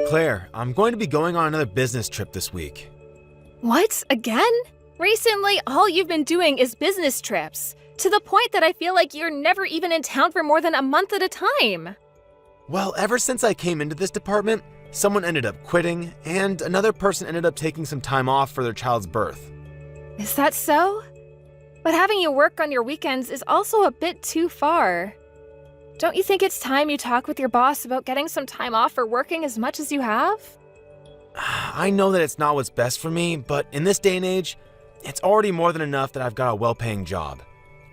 Claire, I'm going to be going on another business trip this week. What? Again? Recently, all you've been doing is business trips, to the point that I feel like you're never even in town for more than a month at a time. Well, ever since I came into this department, someone ended up quitting, and another person ended up taking some time off for their child's birth. Is that so? But having you work on your weekends is also a bit too far. Don't you think it's time you talk with your boss about getting some time off for working as much as you have? I know that it's not what's best for me, but in this day and age, it's already more than enough that I've got a well-paying job.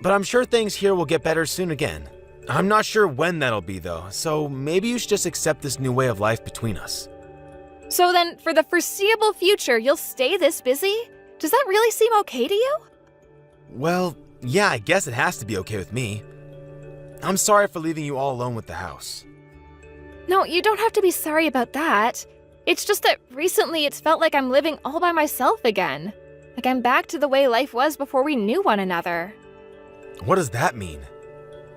But I'm sure things here will get better soon again. I'm not sure when that'll be though, so maybe you should just accept this new way of life between us. So then, for the foreseeable future, you'll stay this busy? Does that really seem okay to you? Well, yeah, I guess it has to be okay with me. I'm sorry for leaving you all alone with the house. No, you don't have to be sorry about that. It's just that recently it's felt like I'm living all by myself again. Like I'm back to the way life was before we knew one another. What does that mean?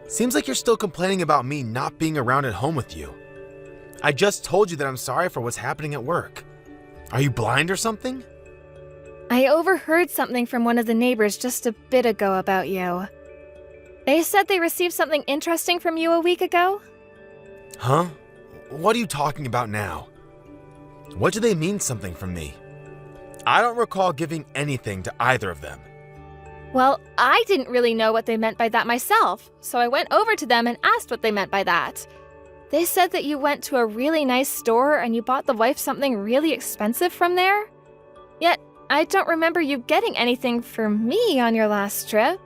Seems like you're still complaining about me not being around at home with you. I just told you that I'm sorry for what's happening at work. Are you blind or something? I overheard something from one of the neighbors just a bit ago about you. They said they received something interesting from you a week ago? Huh? What are you talking about now? What do they mean something from me? I don't recall giving anything to either of them. Well, I didn't really know what they meant by that myself, so I went over to them and asked what they meant by that. They said that you went to a really nice store and you bought the wife something really expensive from there. Yet, I don't remember you getting anything for me on your last trip.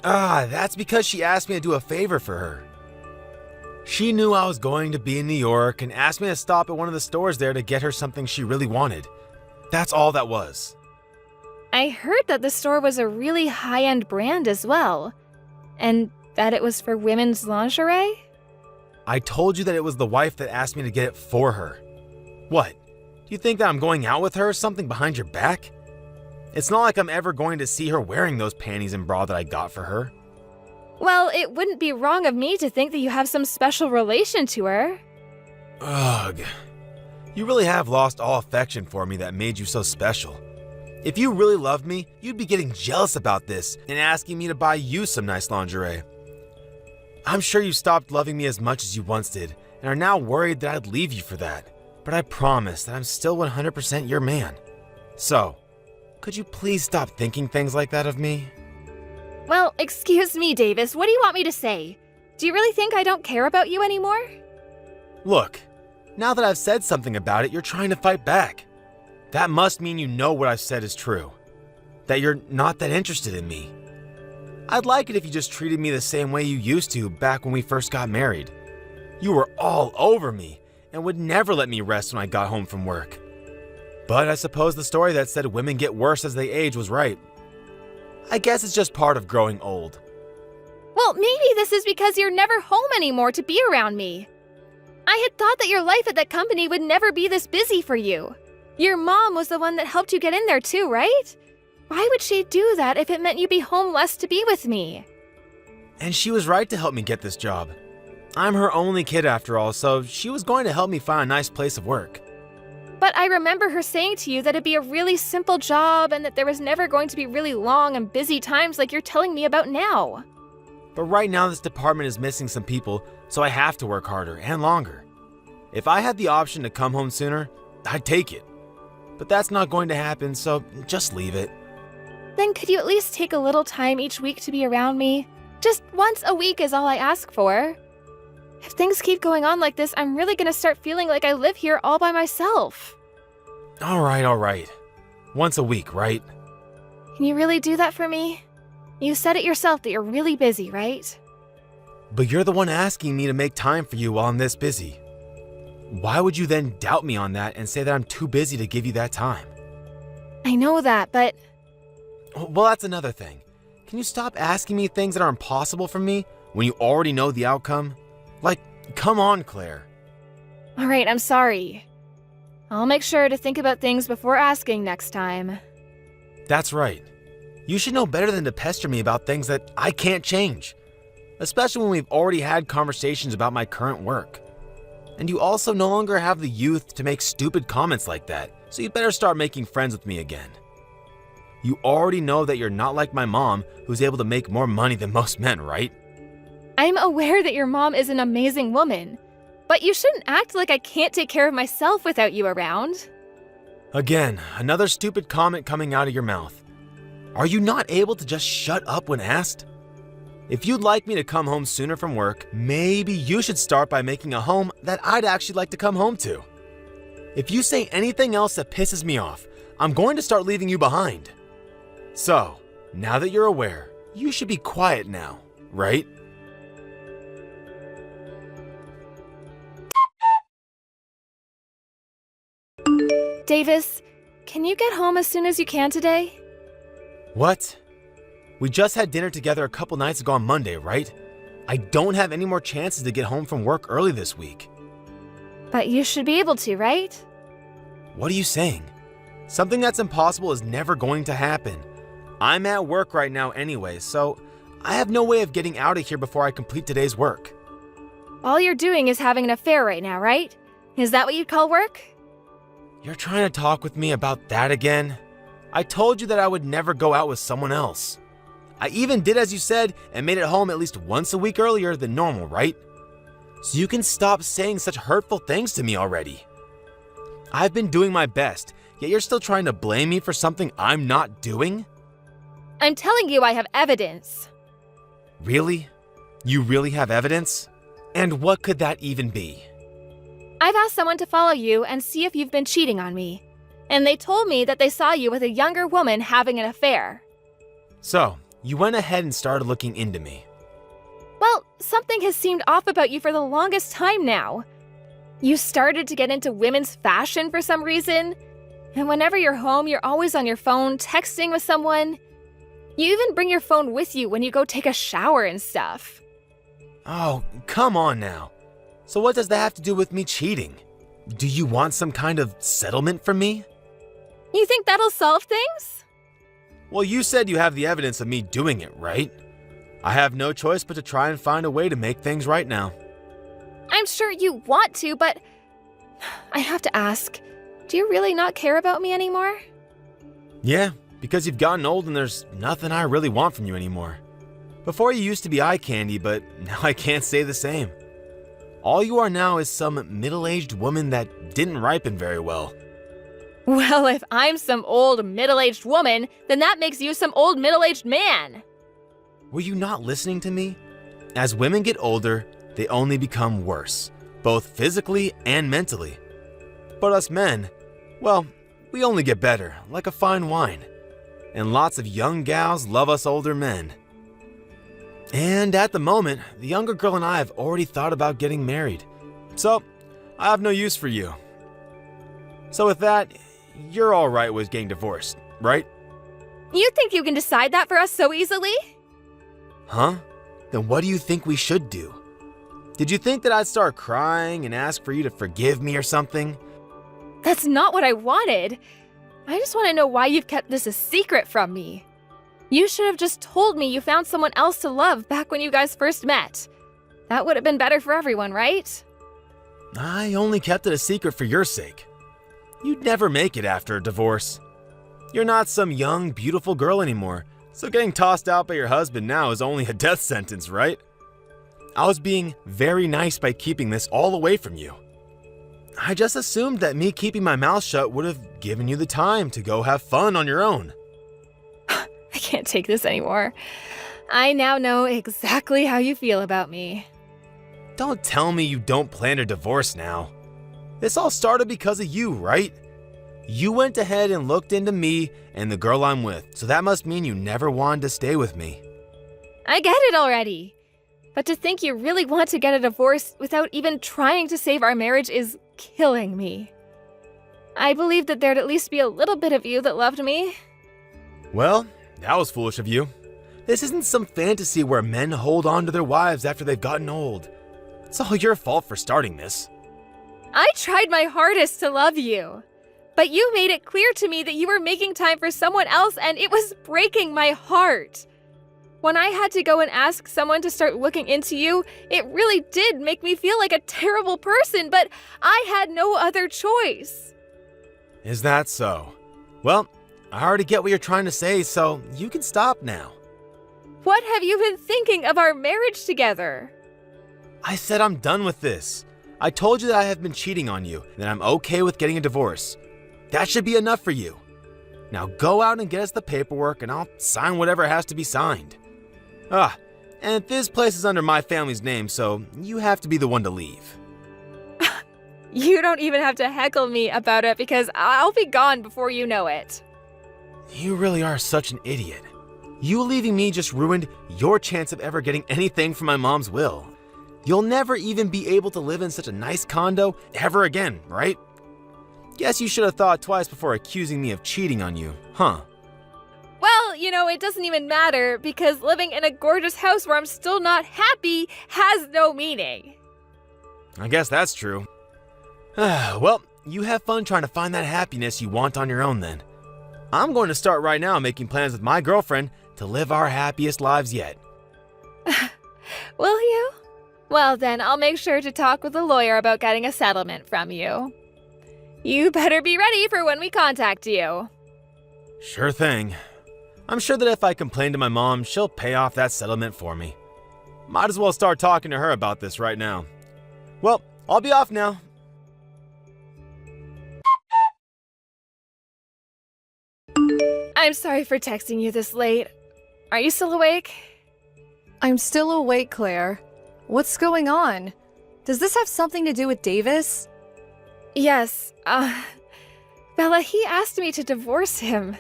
That's because she asked me to do a favor for her. She knew I was going to be in New York and asked me to stop at one of the stores there to get her something she really wanted. That's all that was. I heard that the store was a really high-end brand as well, and that it was for women's lingerie? I told you that it was the wife that asked me to get it for her. What? Do you think that I'm going out with her or something behind your back? It's not like I'm ever going to see her wearing those panties and bra that I got for her. Well, it wouldn't be wrong of me to think that you have some special relation to her. Ugh. You really have lost all affection for me that made you so special. If you really loved me, you'd be getting jealous about this and asking me to buy you some nice lingerie. I'm sure you stopped loving me as much as you once did and are now worried that I'd leave you for that. But I promise that I'm still 100% your man. So, could you please stop thinking things like that of me? Well, excuse me, Davis, what do you want me to say? Do you really think I don't care about you anymore? Look, now that I've said something about it, you're trying to fight back. That must mean you know what I've said is true. That you're not that interested in me. I'd like it if you just treated me the same way you used to back when we first got married. You were all over me and would never let me rest when I got home from work. But I suppose the story that said women get worse as they age was right. I guess it's just part of growing old. Well, maybe this is because you're never home anymore to be around me. I had thought that your life at that company would never be this busy for you. Your mom was the one that helped you get in there too, right? Why would she do that if it meant you'd be home less to be with me? And she was right to help me get this job. I'm her only kid after all, so she was going to help me find a nice place of work. But I remember her saying to you that it'd be a really simple job and that there was never going to be really long and busy times like you're telling me about now. But right now this department is missing some people, so I have to work harder and longer. If I had the option to come home sooner, I'd take it. But that's not going to happen, so just leave it. Then could you at least take a little time each week to be around me? Just once a week is all I ask for. If things keep going on like this, I'm really gonna start feeling like I live here all by myself. All right. Once a week, right? Can you really do that for me? You said it yourself that you're really busy, right? But you're the one asking me to make time for you while I'm this busy. Why would you then doubt me on that and say that I'm too busy to give you that time? I know that, but... Well, that's another thing. Can you stop asking me things that are impossible for me when you already know the outcome? Like, come on, Claire. All right, I'm sorry. I'll make sure to think about things before asking next time. That's right. You should know better than to pester me about things that I can't change. Especially when we've already had conversations about my current work. And you also no longer have the youth to make stupid comments like that, so you better start making friends with me again. You already know that you're not like my mom, who's able to make more money than most men, right? I'm aware that your mom is an amazing woman, but you shouldn't act like I can't take care of myself without you around. Again, another stupid comment coming out of your mouth. Are you not able to just shut up when asked? If you'd like me to come home sooner from work, maybe you should start by making a home that I'd actually like to come home to. If you say anything else that pisses me off, I'm going to start leaving you behind. So, now that you're aware, you should be quiet now, right? Davis, can you get home as soon as you can today? What? We just had dinner together a couple nights ago on Monday, right? I don't have any more chances to get home from work early this week. But you should be able to, right? What are you saying? Something that's impossible is never going to happen. I'm at work right now anyway, so I have no way of getting out of here before I complete today's work. All you're doing is having an affair right now, right? Is that what you'd call work? You're trying to talk with me about that again? I told you that I would never go out with someone else. I even did as you said and made it home at least once a week earlier than normal, right? So you can stop saying such hurtful things to me already. I've been doing my best, yet you're still trying to blame me for something I'm not doing? I'm telling you I have evidence. Really? You really have evidence? And what could that even be? I've asked someone to follow you and see if you've been cheating on me. And they told me that they saw you with a younger woman having an affair. So, you went ahead and started looking into me. Well, something has seemed off about you for the longest time now. You started to get into women's fashion for some reason. And whenever you're home, you're always on your phone texting with someone. You even bring your phone with you when you go take a shower and stuff. Oh, come on now. So what does that have to do with me cheating? Do you want some kind of settlement from me? You think that'll solve things? Well, you said you have the evidence of me doing it, right? I have no choice but to try and find a way to make things right now. I'm sure you want to, but I have to ask, do you really not care about me anymore? Yeah, because you've gotten old and there's nothing I really want from you anymore. Before you used to be eye candy, but now I can't say the same. All you are now is some middle-aged woman that didn't ripen very well. Well, if I'm some old middle-aged woman, then that makes you some old middle-aged man. Were you not listening to me? As women get older, they only become worse, both physically and mentally. But us men, well, we only get better, like a fine wine. And lots of young gals love us older men. And at the moment, the younger girl and I have already thought about getting married. So, I have no use for you. So with that, you're alright with getting divorced, right? You think you can decide that for us so easily? Huh? Then what do you think we should do? Did you think that I'd start crying and ask for you to forgive me or something? That's not what I wanted. I just want to know why you've kept this a secret from me. You should have just told me you found someone else to love back when you guys first met. That would have been better for everyone, right? I only kept it a secret for your sake. You'd never make it after a divorce. You're not some young, beautiful girl anymore, so getting tossed out by your husband now is only a death sentence, right? I was being very nice by keeping this all away from you. I just assumed that me keeping my mouth shut would have given you the time to go have fun on your own. I can't take this anymore. I now know exactly how you feel about me. Don't tell me you don't plan a divorce now. This all started because of you, right? You went ahead and looked into me and the girl I'm with, so that must mean you never wanted to stay with me. I get it already. But to think you really want to get a divorce without even trying to save our marriage is killing me. I believed that there'd at least be a little bit of you that loved me. Well, that was foolish of you. This isn't some fantasy where men hold on to their wives after they've gotten old. It's all your fault for starting this. I tried my hardest to love you. But you made it clear to me that you were making time for someone else and it was breaking my heart. When I had to go and ask someone to start looking into you, it really did make me feel like a terrible person, but I had no other choice. Is that so? Well, I already get what you're trying to say, so you can stop now. What have you been thinking of our marriage together? I said I'm done with this. I told you that I have been cheating on you, and that I'm okay with getting a divorce. That should be enough for you. Now go out and get us the paperwork, and I'll sign whatever has to be signed. And this place is under my family's name, so you have to be the one to leave. You don't even have to heckle me about it because I'll be gone before you know it. You really are such an idiot. You leaving me just ruined your chance of ever getting anything from my mom's will. You'll never even be able to live in such a nice condo ever again, right? Guess you should have thought twice before accusing me of cheating on you, huh? Well, it doesn't even matter because living in a gorgeous house where I'm still not happy has no meaning. I guess that's true. Well, you have fun trying to find that happiness you want on your own then. I'm going to start right now making plans with my girlfriend to live our happiest lives yet. Will you? Well then, I'll make sure to talk with a lawyer about getting a settlement from you. You better be ready for when we contact you. Sure thing. I'm sure that if I complain to my mom, she'll pay off that settlement for me. Might as well start talking to her about this right now. Well, I'll be off now. I'm sorry for texting you this late. Are you still awake? I'm still awake, Claire. What's going on? Does this have something to do with Davis? Yes, Bella, he asked me to divorce him.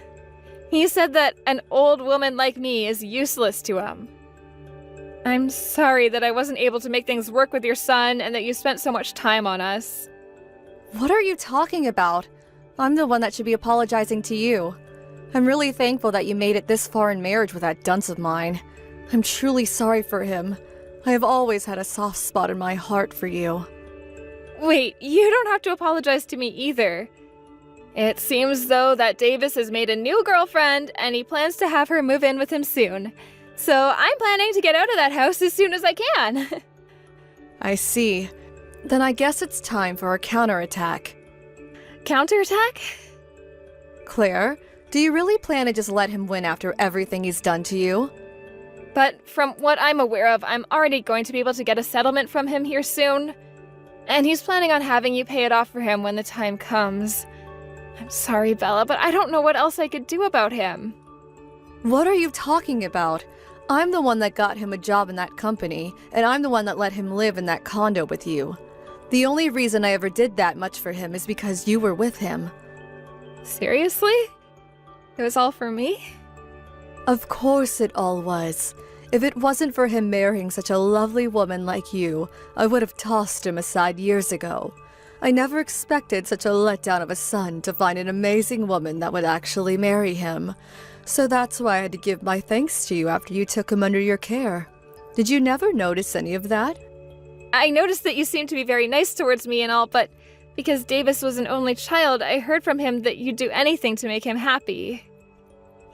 He said that an old woman like me is useless to him. I'm sorry that I wasn't able to make things work with your son and that you spent so much time on us. What are you talking about? I'm the one that should be apologizing to you. I'm really thankful that you made it this far in marriage with that dunce of mine. I'm truly sorry for him. I have always had a soft spot in my heart for you. Wait, you don't have to apologize to me either. It seems though that Davis has made a new girlfriend and he plans to have her move in with him soon. So I'm planning to get out of that house as soon as I can. I see. Then I guess it's time for our counterattack. Counterattack? Claire, do you really plan to just let him win after everything he's done to you? But from what I'm aware of, I'm already going to be able to get a settlement from him here soon. And he's planning on having you pay it off for him when the time comes. I'm sorry, Bella, but I don't know what else I could do about him. What are you talking about? I'm the one that got him a job in that company, and I'm the one that let him live in that condo with you. The only reason I ever did that much for him is because you were with him. Seriously? It was all for me? Of course it all was. If it wasn't for him marrying such a lovely woman like you, I would have tossed him aside years ago. I never expected such a letdown of a son to find an amazing woman that would actually marry him. So that's why I had to give my thanks to you after you took him under your care. Did you never notice any of that? I noticed that you seemed to be very nice towards me and all, but because Davis was an only child, I heard from him that you'd do anything to make him happy.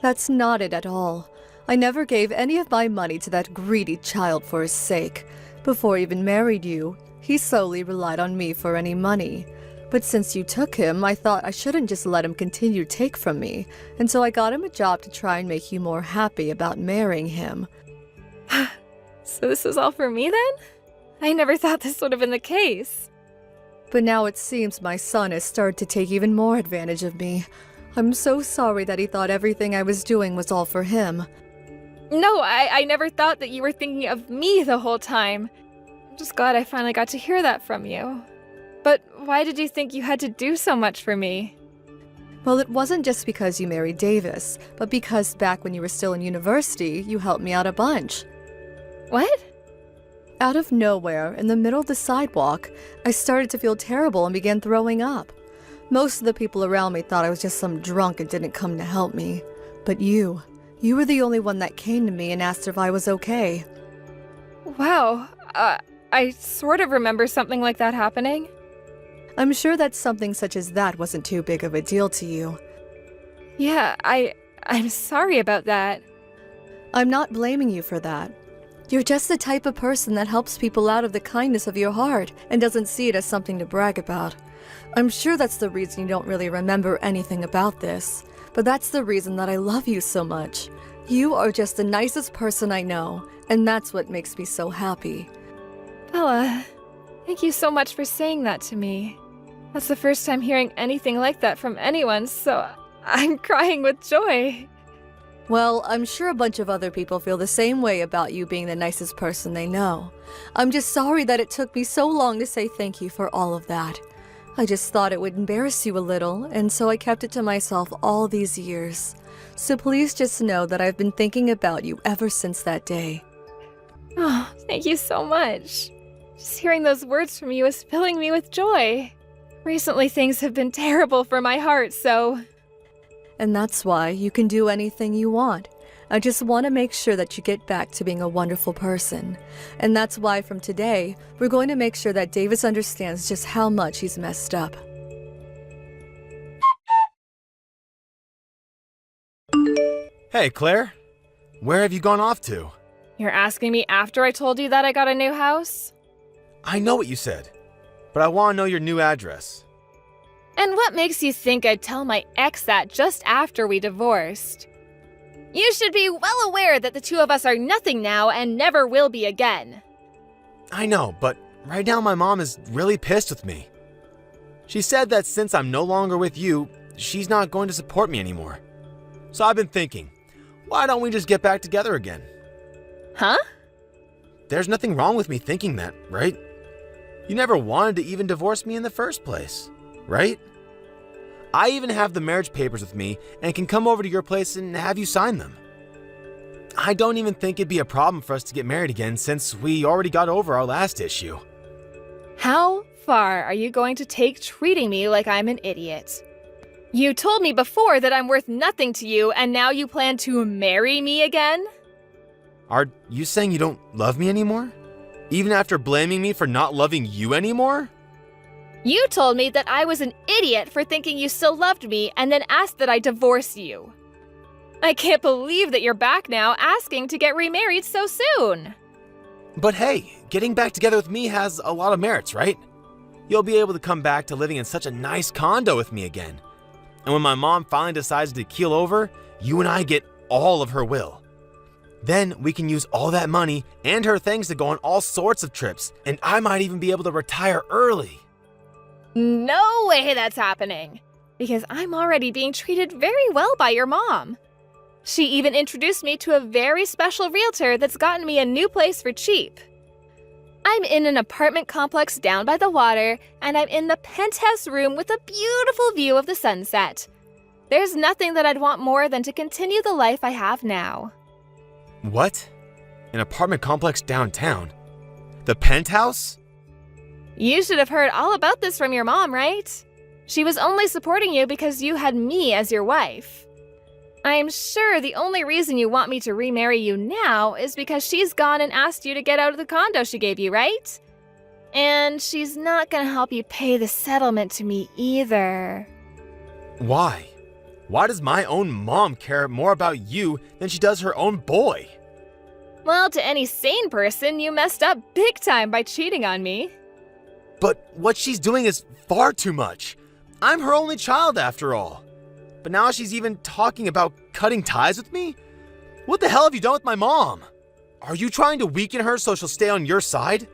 That's not it at all. I never gave any of my money to that greedy child for his sake. Before I even married you, he solely relied on me for any money. But since you took him, I thought I shouldn't just let him continue to take from me, and so I got him a job to try and make you more happy about marrying him. So this was all for me then? I never thought this would have been the case. But now it seems my son has started to take even more advantage of me. I'm so sorry that he thought everything I was doing was all for him. No, I never thought that you were thinking of me the whole time. I'm just glad I finally got to hear that from you. But why did you think you had to do so much for me? Well, it wasn't just because you married Davis, but because back when you were still in university, you helped me out a bunch. What? Out of nowhere, in the middle of the sidewalk, I started to feel terrible and began throwing up. Most of the people around me thought I was just some drunk and didn't come to help me. But you were the only one that came to me and asked if I was okay. Wow, I sort of remember something like that happening. I'm sure that something such as that wasn't too big of a deal to you. Yeah, I'm sorry about that. I'm not blaming you for that. You're just the type of person that helps people out of the kindness of your heart and doesn't see it as something to brag about. I'm sure that's the reason you don't really remember anything about this, but that's the reason that I love you so much. You are just the nicest person I know, and that's what makes me so happy. Bella, thank you so much for saying that to me. That's the first time hearing anything like that from anyone, so I'm crying with joy. Well, I'm sure a bunch of other people feel the same way about you being the nicest person they know. I'm just sorry that it took me so long to say thank you for all of that. I just thought it would embarrass you a little, and so I kept it to myself all these years. So please just know that I've been thinking about you ever since that day. Oh, thank you so much. Just hearing those words from you is filling me with joy. Recently, things have been terrible for my heart, so... And that's why you can do anything you want. I just want to make sure that you get back to being a wonderful person. And that's why from today, we're going to make sure that Davis understands just how much he's messed up. Hey, Claire. Where have you gone off to? You're asking me after I told you that I got a new house? I know what you said, but I want to know your new address. And what makes you think I'd tell my ex that just after we divorced? You should be well aware that the two of us are nothing now and never will be again. I know, but right now my mom is really pissed with me. She said that since I'm no longer with you, she's not going to support me anymore. So I've been thinking, why don't we just get back together again? Huh? There's nothing wrong with me thinking that, right? You never wanted to even divorce me in the first place, right? I even have the marriage papers with me and can come over to your place and have you sign them. I don't even think it'd be a problem for us to get married again since we already got over our last issue. How far are you going to take treating me like I'm an idiot? You told me before that I'm worth nothing to you, and now you plan to marry me again? Are you saying you don't love me anymore? Even after blaming me for not loving you anymore? You told me that I was an idiot for thinking you still loved me and then asked that I divorce you. I can't believe that you're back now asking to get remarried so soon. But hey, getting back together with me has a lot of merits, right? You'll be able to come back to living in such a nice condo with me again. And when my mom finally decides to keel over, you and I get all of her will. Then we can use all that money and her things to go on all sorts of trips, and I might even be able to retire early. No way that's happening, because I'm already being treated very well by your mom. She even introduced me to a very special realtor that's gotten me a new place for cheap. I'm in an apartment complex down by the water, and I'm in the penthouse room with a beautiful view of the sunset. There's nothing that I'd want more than to continue the life I have now. What? An apartment complex downtown? The penthouse? You should have heard all about this from your mom, right? She was only supporting you because you had me as your wife. I'm sure the only reason you want me to remarry you now is because she's gone and asked you to get out of the condo she gave you, right? And she's not gonna help you pay the settlement to me either. Why? Why does my own mom care more about you than she does her own boy? Well, to any sane person, you messed up big time by cheating on me. But what she's doing is far too much. I'm her only child after all. But now she's even talking about cutting ties with me? What the hell have you done with my mom? Are you trying to weaken her so she'll stay on your side?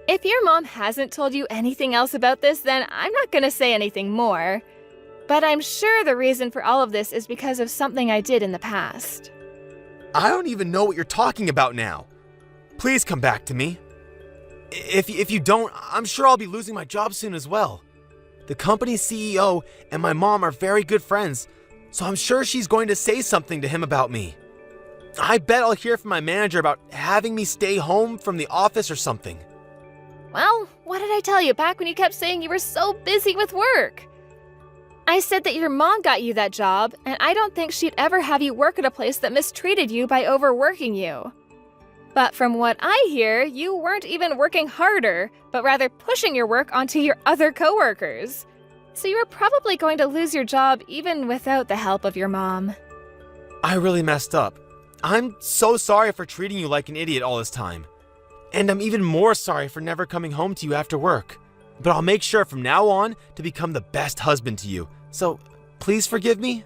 If your mom hasn't told you anything else about this, then I'm not gonna say anything more. But I'm sure the reason for all of this is because of something I did in the past. I don't even know what you're talking about now. Please come back to me. If you don't, I'm sure I'll be losing my job soon as well. The company's CEO and my mom are very good friends, so I'm sure she's going to say something to him about me. I bet I'll hear from my manager about having me stay home from the office or something. Well, what did I tell you back when you kept saying you were so busy with work? I said that your mom got you that job, and I don't think she'd ever have you work at a place that mistreated you by overworking you. But from what I hear, you weren't even working harder, but rather pushing your work onto your other coworkers. So you were probably going to lose your job even without the help of your mom. I really messed up. I'm so sorry for treating you like an idiot all this time. And I'm even more sorry for never coming home to you after work. But I'll make sure from now on to become the best husband to you. So, please forgive me?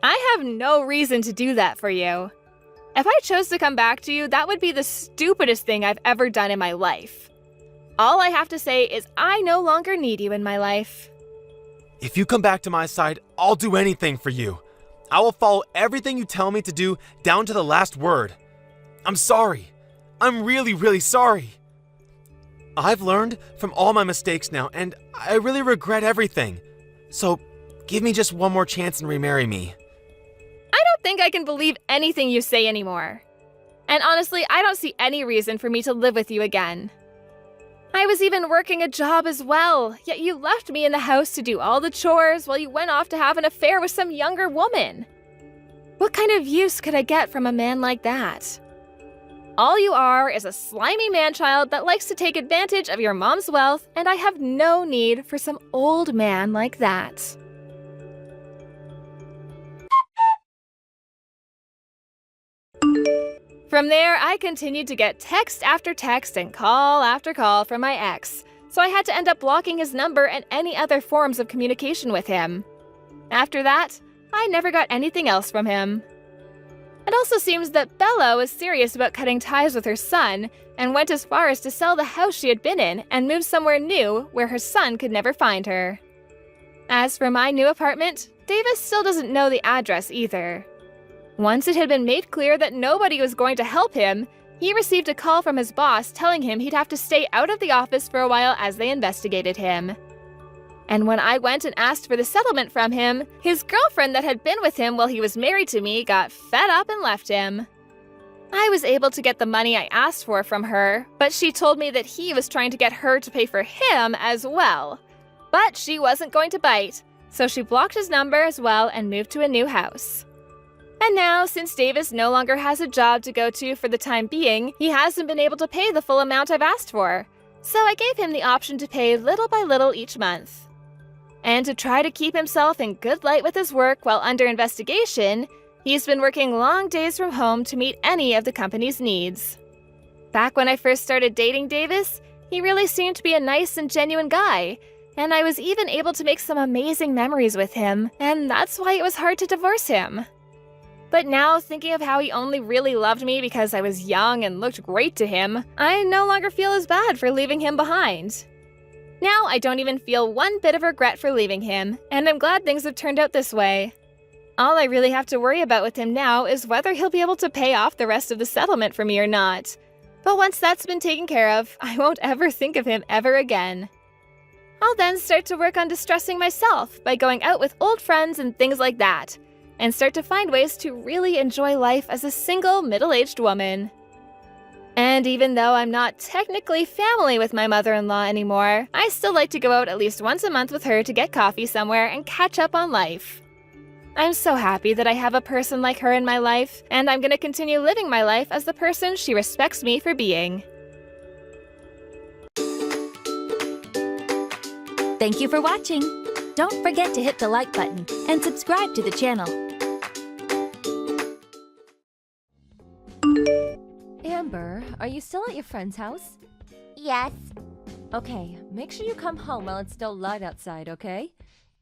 I have no reason to do that for you. If I chose to come back to you, that would be the stupidest thing I've ever done in my life. All I have to say is I no longer need you in my life. If you come back to my side, I'll do anything for you. I will follow everything you tell me to do down to the last word. I'm sorry. I'm really, really sorry. I've learned from all my mistakes now, and I really regret everything. So, give me just one more chance and remarry me. I don't think I can believe anything you say anymore. And honestly, I don't see any reason for me to live with you again. I was even working a job as well, yet you left me in the house to do all the chores while you went off to have an affair with some younger woman. What kind of use could I get from a man like that? All you are is a slimy man-child that likes to take advantage of your mom's wealth, and I have no need for some old man like that. From there, I continued to get text after text and call after call from my ex, so I had to end up blocking his number and any other forms of communication with him. After that, I never got anything else from him. It also seems that Bella was serious about cutting ties with her son and went as far as to sell the house she had been in and move somewhere new where her son could never find her. As for my new apartment, Davis still doesn't know the address either. Once it had been made clear that nobody was going to help him, he received a call from his boss telling him he'd have to stay out of the office for a while as they investigated him. And when I went and asked for the settlement from him, his girlfriend that had been with him while he was married to me got fed up and left him. I was able to get the money I asked for from her, but she told me that he was trying to get her to pay for him as well. But she wasn't going to bite, so she blocked his number as well and moved to a new house. And now, since Davis no longer has a job to go to for the time being, he hasn't been able to pay the full amount I've asked for. So I gave him the option to pay little by little each month. And to try to keep himself in good light with his work while under investigation, he's been working long days from home to meet any of the company's needs. Back when I first started dating Davis, he really seemed to be a nice and genuine guy, and I was even able to make some amazing memories with him, and that's why it was hard to divorce him. But now, thinking of how he only really loved me because I was young and looked great to him, I no longer feel as bad for leaving him behind. Now, I don't even feel one bit of regret for leaving him, and I'm glad things have turned out this way. All I really have to worry about with him now is whether he'll be able to pay off the rest of the settlement for me or not. But once that's been taken care of, I won't ever think of him ever again. I'll then start to work on distressing myself by going out with old friends and things like that, and start to find ways to really enjoy life as a single, middle-aged woman. And even though I'm not technically family with my mother-in-law anymore, I still like to go out at least once a month with her to get coffee somewhere and catch up on life. I'm so happy that I have a person like her in my life, and I'm going to continue living my life as the person she respects me for being. Thank you for watching. Don't forget to hit the like button and subscribe to the channel. Amber, are you still at your friend's house? Yes. Okay, make sure you come home while it's still light outside, okay?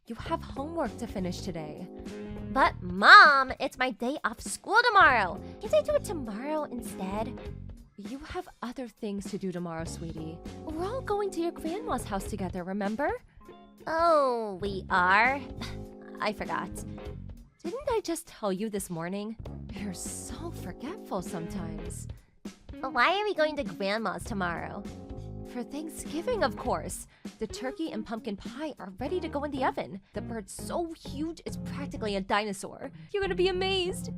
You have homework to finish today. But Mom, it's my day off school tomorrow. Can't I do it tomorrow instead? You have other things to do tomorrow, sweetie. We're all going to your grandma's house together, remember? Oh, we are? I forgot. Didn't I just tell you this morning? You're so forgetful sometimes. Why are we going to Grandma's tomorrow? For Thanksgiving, of course. The turkey and pumpkin pie are ready to go in the oven. The bird's so huge, it's practically a dinosaur. You're gonna be amazed.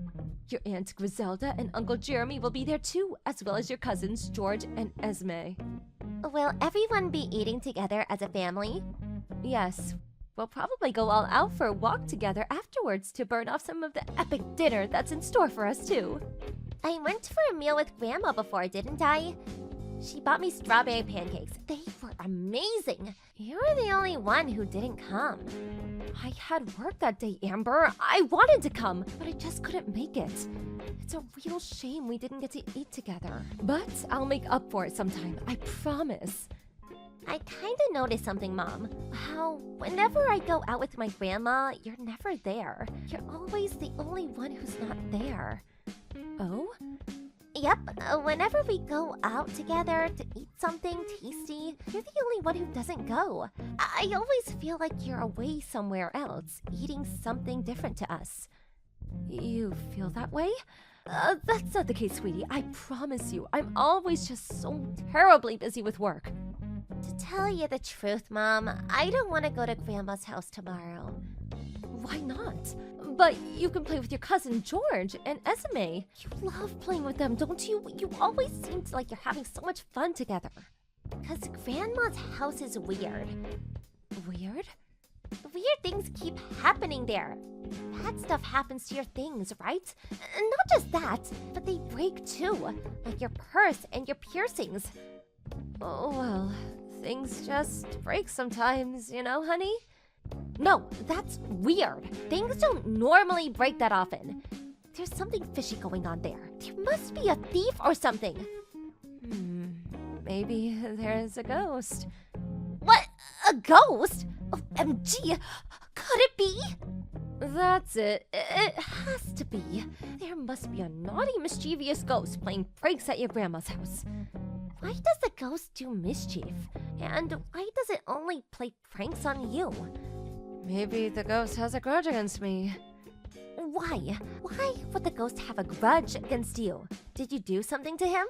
Your Aunt Griselda and Uncle Jeremy will be there too, as well as your cousins George and Esme. Will everyone be eating together as a family? Yes. We'll probably go all out for a walk together afterwards to burn off some of the epic dinner that's in store for us too. I went for a meal with Grandma before, didn't I? She bought me strawberry pancakes. They were amazing. You're the only one who didn't come. I had work that day, Amber. I wanted to come, but I just couldn't make it. It's a real shame we didn't get to eat together. But I'll make up for it sometime, I promise. I kinda noticed something, Mom. How whenever I go out with my grandma, you're never there. You're always the only one who's not there. Oh? Yep, whenever we go out together to eat something tasty, you're the only one who doesn't go. I always feel like you're away somewhere else, eating something different to us. You feel that way? That's not the case, sweetie. I promise you. I'm always just so terribly busy with work. To tell you the truth, Mom, I don't want to go to Grandma's house tomorrow. Why not? But you can play with your cousin George and Esme. You love playing with them, don't you? You always seem like you're having so much fun together. Because Grandma's house is weird. Weird? Weird things keep happening there. Bad stuff happens to your things, right? Not just that, but they break too. Like your purse and your piercings. Oh, well, things just break sometimes, you know, honey? No, that's weird. Things don't normally break that often. There's something fishy going on there. There must be a thief or something. Maybe there's a ghost. What? A ghost? OMG! Could it be? That's it. It has to be. There must be a naughty, mischievous ghost playing pranks at your grandma's house. Why does the ghost do mischief? And why does it only play pranks on you? Maybe the ghost has a grudge against me. Why? Why would the ghost have a grudge against you? Did you do something to him?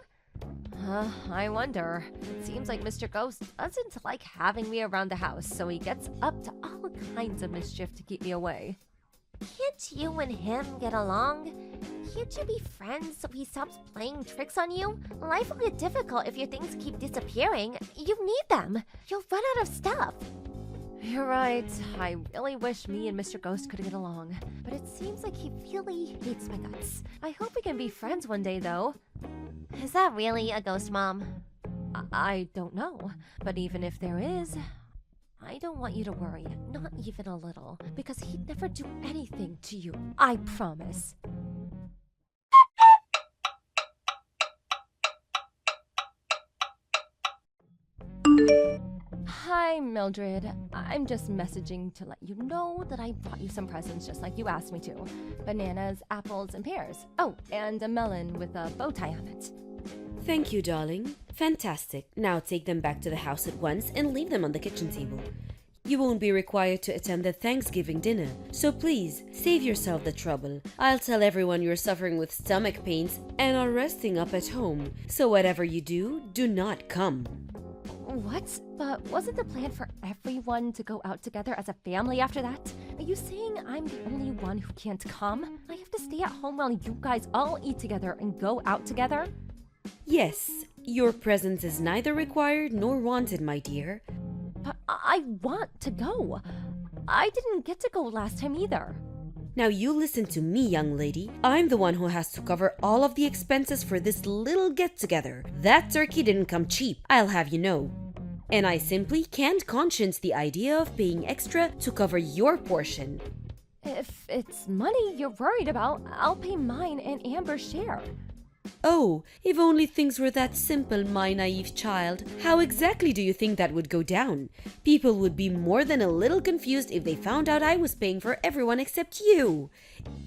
I wonder. It seems like Mr. Ghost doesn't like having me around the house, so he gets up to all kinds of mischief to keep me away. Can't you and him get along? Can't you be friends so he stops playing tricks on you? Life will get difficult if your things keep disappearing. You need them. You'll run out of stuff. You're right. I really wish me and Mr. Ghost could get along. But it seems like he really hates my guts. I hope we can be friends one day, though. Is that really a ghost, Mom? I don't know. But even if there is, I don't want you to worry. Not even a little. Because he'd never do anything to you. I promise. Hi, Mildred. I'm just messaging to let you know that I brought you some presents just like you asked me to. Bananas, apples, and pears. Oh, and a melon with a bow tie on it. Thank you, darling. Fantastic. Now take them back to the house at once and leave them on the kitchen table. You won't be required to attend the Thanksgiving dinner, so please, save yourself the trouble. I'll tell everyone you're suffering with stomach pains and are resting up at home, so whatever you do, do not come. What? But wasn't the plan for everyone to go out together as a family after that? Are you saying I'm the only one who can't come? I have to stay at home while you guys all eat together and go out together? Yes, your presence is neither required nor wanted, my dear. But I want to go. I didn't get to go last time either. Now you listen to me, young lady. I'm the one who has to cover all of the expenses for this little get-together. That turkey didn't come cheap, I'll have you know. And I simply can't conscience the idea of paying extra to cover your portion. If it's money you're worried about, I'll pay mine and Amber's share. Oh, if only things were that simple, my naive child. How exactly do you think that would go down? People would be more than a little confused if they found out I was paying for everyone except you.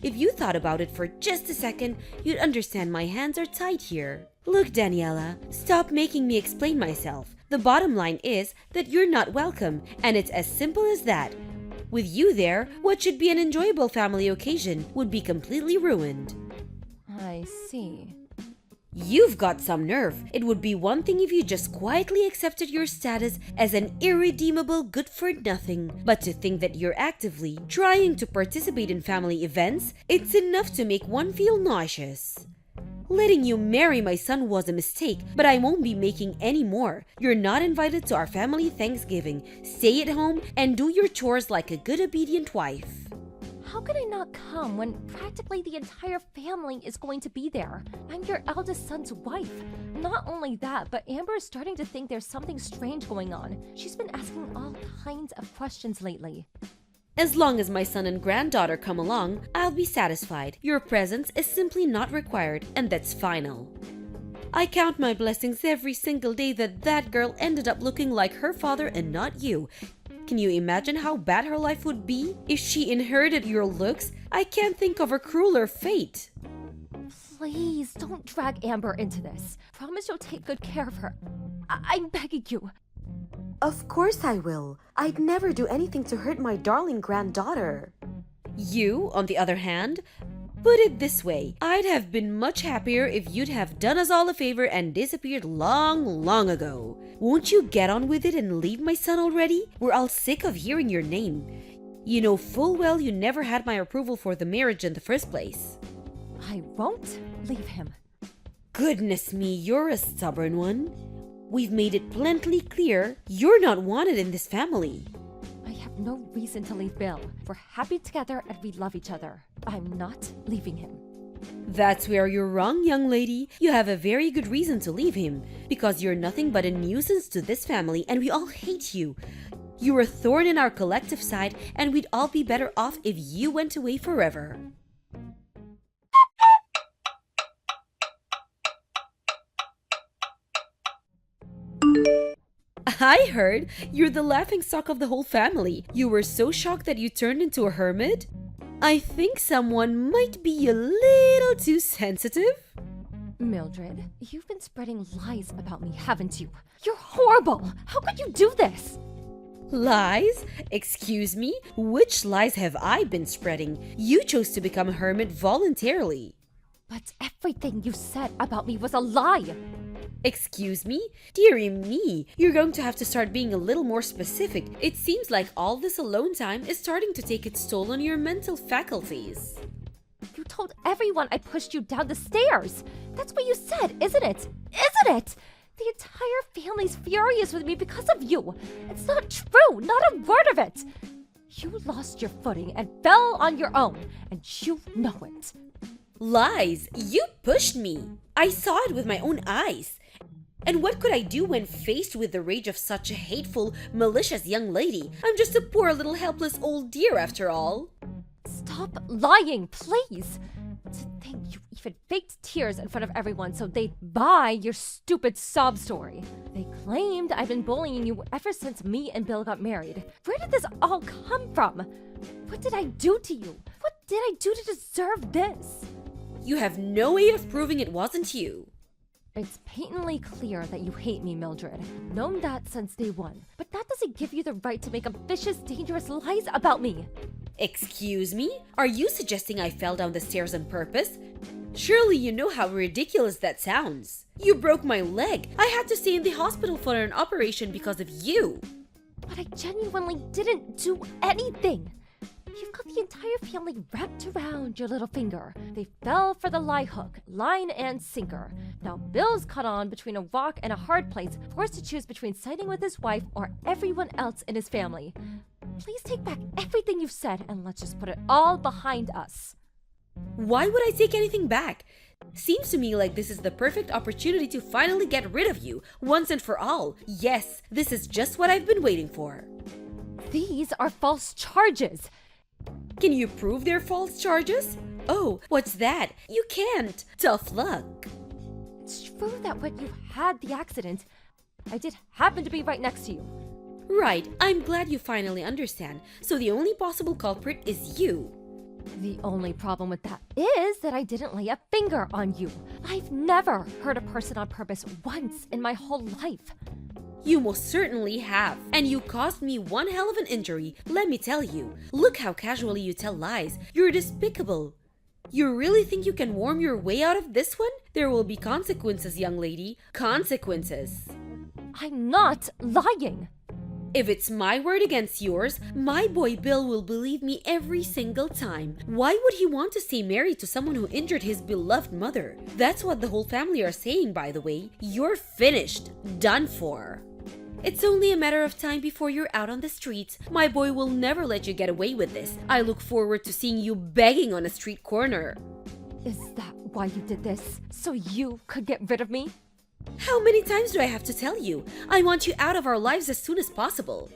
If you thought about it for just a second, you'd understand my hands are tight here. Look, Daniela, stop making me explain myself. The bottom line is that you're not welcome, and it's as simple as that. With you there, what should be an enjoyable family occasion would be completely ruined. I see. You've got some nerve. It would be one thing if you just quietly accepted your status as an irredeemable good-for-nothing. But to think that you're actively trying to participate in family events, it's enough to make one feel nauseous. Letting you marry my son was a mistake, but I won't be making any more. You're not invited to our family Thanksgiving. Stay at home and do your chores like a good obedient wife. How could I not come when practically the entire family is going to be there? I'm your eldest son's wife. Not only that, but Amber is starting to think there's something strange going on. She's been asking all kinds of questions lately. As long as my son and granddaughter come along, I'll be satisfied. Your presence is simply not required, and that's final. I count my blessings every single day that girl ended up looking like her father and not you. Can you imagine how bad her life would be if she inherited your looks? I can't think of a crueler fate. Please, don't drag Amber into this. Promise you'll take good care of her. I'm begging you. Of course I will. I'd never do anything to hurt my darling granddaughter. You, on the other hand, put it this way, I'd have been much happier if you'd have done us all a favor and disappeared long ago. Won't you get on with it and leave my son already? We're all sick of hearing your name. You know full well you never had my approval for the marriage in the first place. I won't leave him. Goodness me, you're a stubborn one. We've made it plenty clear you're not wanted in this family. I have no reason to leave Bill. We're happy together and we love each other. I'm not leaving him. That's where you're wrong, young lady. You have a very good reason to leave him, because you're nothing but a nuisance to this family and we all hate you. You're a thorn in our collective side and we'd all be better off if you went away forever. I heard you're the laughingstock of the whole family. You were so shocked that you turned into a hermit? I think someone might be a little too sensitive. Mildred, you've been spreading lies about me, haven't you? You're horrible! How could you do this? Lies? Excuse me? Which lies have I been spreading? You chose to become a hermit voluntarily. But everything you said about me was a lie! Excuse me? Dearie me, you're going to have to start being a little more specific. It seems like all this alone time is starting to take its toll on your mental faculties. You told everyone I pushed you down the stairs! That's what you said, isn't it? Isn't it? The entire family's furious with me because of you! It's not true! Not a word of it! You lost your footing and fell on your own, and you know it. Lies! You pushed me! I saw it with my own eyes. And what could I do when faced with the rage of such a hateful, malicious young lady? I'm just a poor little helpless old dear after all. Stop lying, please! To think you even faked tears in front of everyone so they'd buy your stupid sob story. They claimed I've been bullying you ever since me and Bill got married. Where did this all come from? What did I do to you? What did I do to deserve this? You have no way of proving it wasn't you. It's patently clear that you hate me, Mildred. I've known that since day one. But that doesn't give you the right to make vicious, dangerous lies about me. Excuse me? Are you suggesting I fell down the stairs on purpose? Surely you know how ridiculous that sounds. You broke my leg. I had to stay in the hospital for an operation because of you. But I genuinely didn't do anything. You've got the entire family wrapped around your little finger. They fell for the lie hook, line and sinker. Now Bill's caught on between a rock and a hard place, forced to choose between siding with his wife or everyone else in his family. Please take back everything you've said and let's just put it all behind us. Why would I take anything back? Seems to me like this is the perfect opportunity to finally get rid of you, once and for all. Yes, this is just what I've been waiting for. These are false charges. Can you prove they're false charges? Oh, what's that? You can't. Tough luck. It's true that when you had the accident, I did happen to be right next to you. Right, I'm glad you finally understand. So the only possible culprit is you. The only problem with that is that I didn't lay a finger on you. I've never hurt a person on purpose once in my whole life. You most certainly have. And you caused me one hell of an injury, let me tell you. Look how casually you tell lies. You're despicable. You really think you can worm your way out of this one? There will be consequences, young lady. Consequences. I'm not lying. If it's my word against yours, my boy Bill will believe me every single time. Why would he want to stay married to someone who injured his beloved mother? That's what the whole family are saying, by the way. You're finished. Done for. It's only a matter of time before you're out on the streets. My boy will never let you get away with this. I look forward to seeing you begging on a street corner. Is that why you did this? So you could get rid of me? How many times do I have to tell you? I want you out of our lives as soon as possible.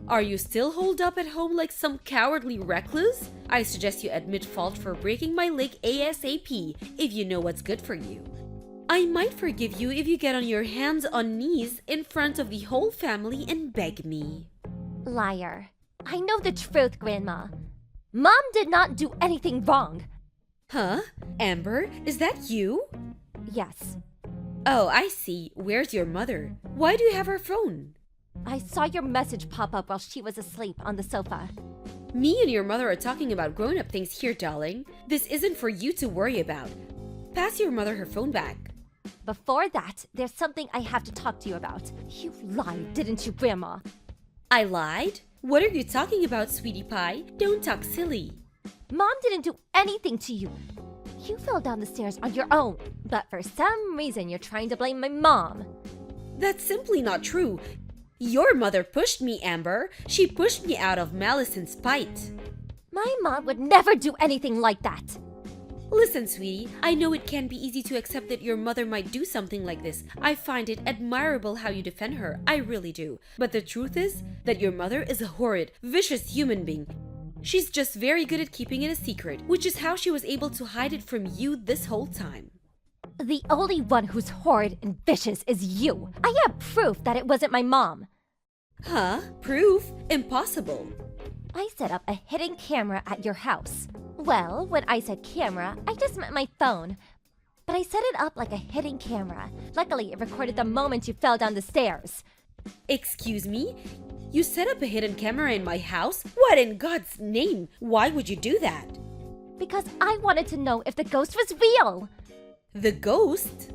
Are you still holed up at home like some cowardly recluse? I suggest you admit fault for breaking my leg ASAP if you know what's good for you. I might forgive you if you get on your hands on knees in front of the whole family and beg me. Liar. I know the truth, Grandma. Mom did not do anything wrong. Huh? Amber, is that you? Yes. Oh, I see. Where's your mother? Why do you have her phone? I saw your message pop up while she was asleep on the sofa. Me and your mother are talking about grown-up things here, darling. This isn't for you to worry about. Pass your mother her phone back. Before that, there's something I have to talk to you about. You lied, didn't you, Grandma? I lied? What are you talking about, sweetie pie? Don't talk silly. Mom didn't do anything to you. You fell down the stairs on your own. But for some reason, you're trying to blame my mom. That's simply not true. Your mother pushed me, Amber. She pushed me out of malice and spite. My mom would never do anything like that. Listen, sweetie, I know it can be easy to accept that your mother might do something like this. I find it admirable how you defend her. I really do. But the truth is that your mother is a horrid, vicious human being. She's just very good at keeping it a secret, which is how she was able to hide it from you this whole time. The only one who's horrid and vicious is you. I have proof that it wasn't my mom. Huh? Proof? Impossible. I set up a hidden camera at your house. Well, when I said camera, I just meant my phone. But I set it up like a hidden camera. Luckily, it recorded the moment you fell down the stairs. Excuse me? You set up a hidden camera in my house? What in God's name? Why would you do that? Because I wanted to know if the ghost was real. The ghost?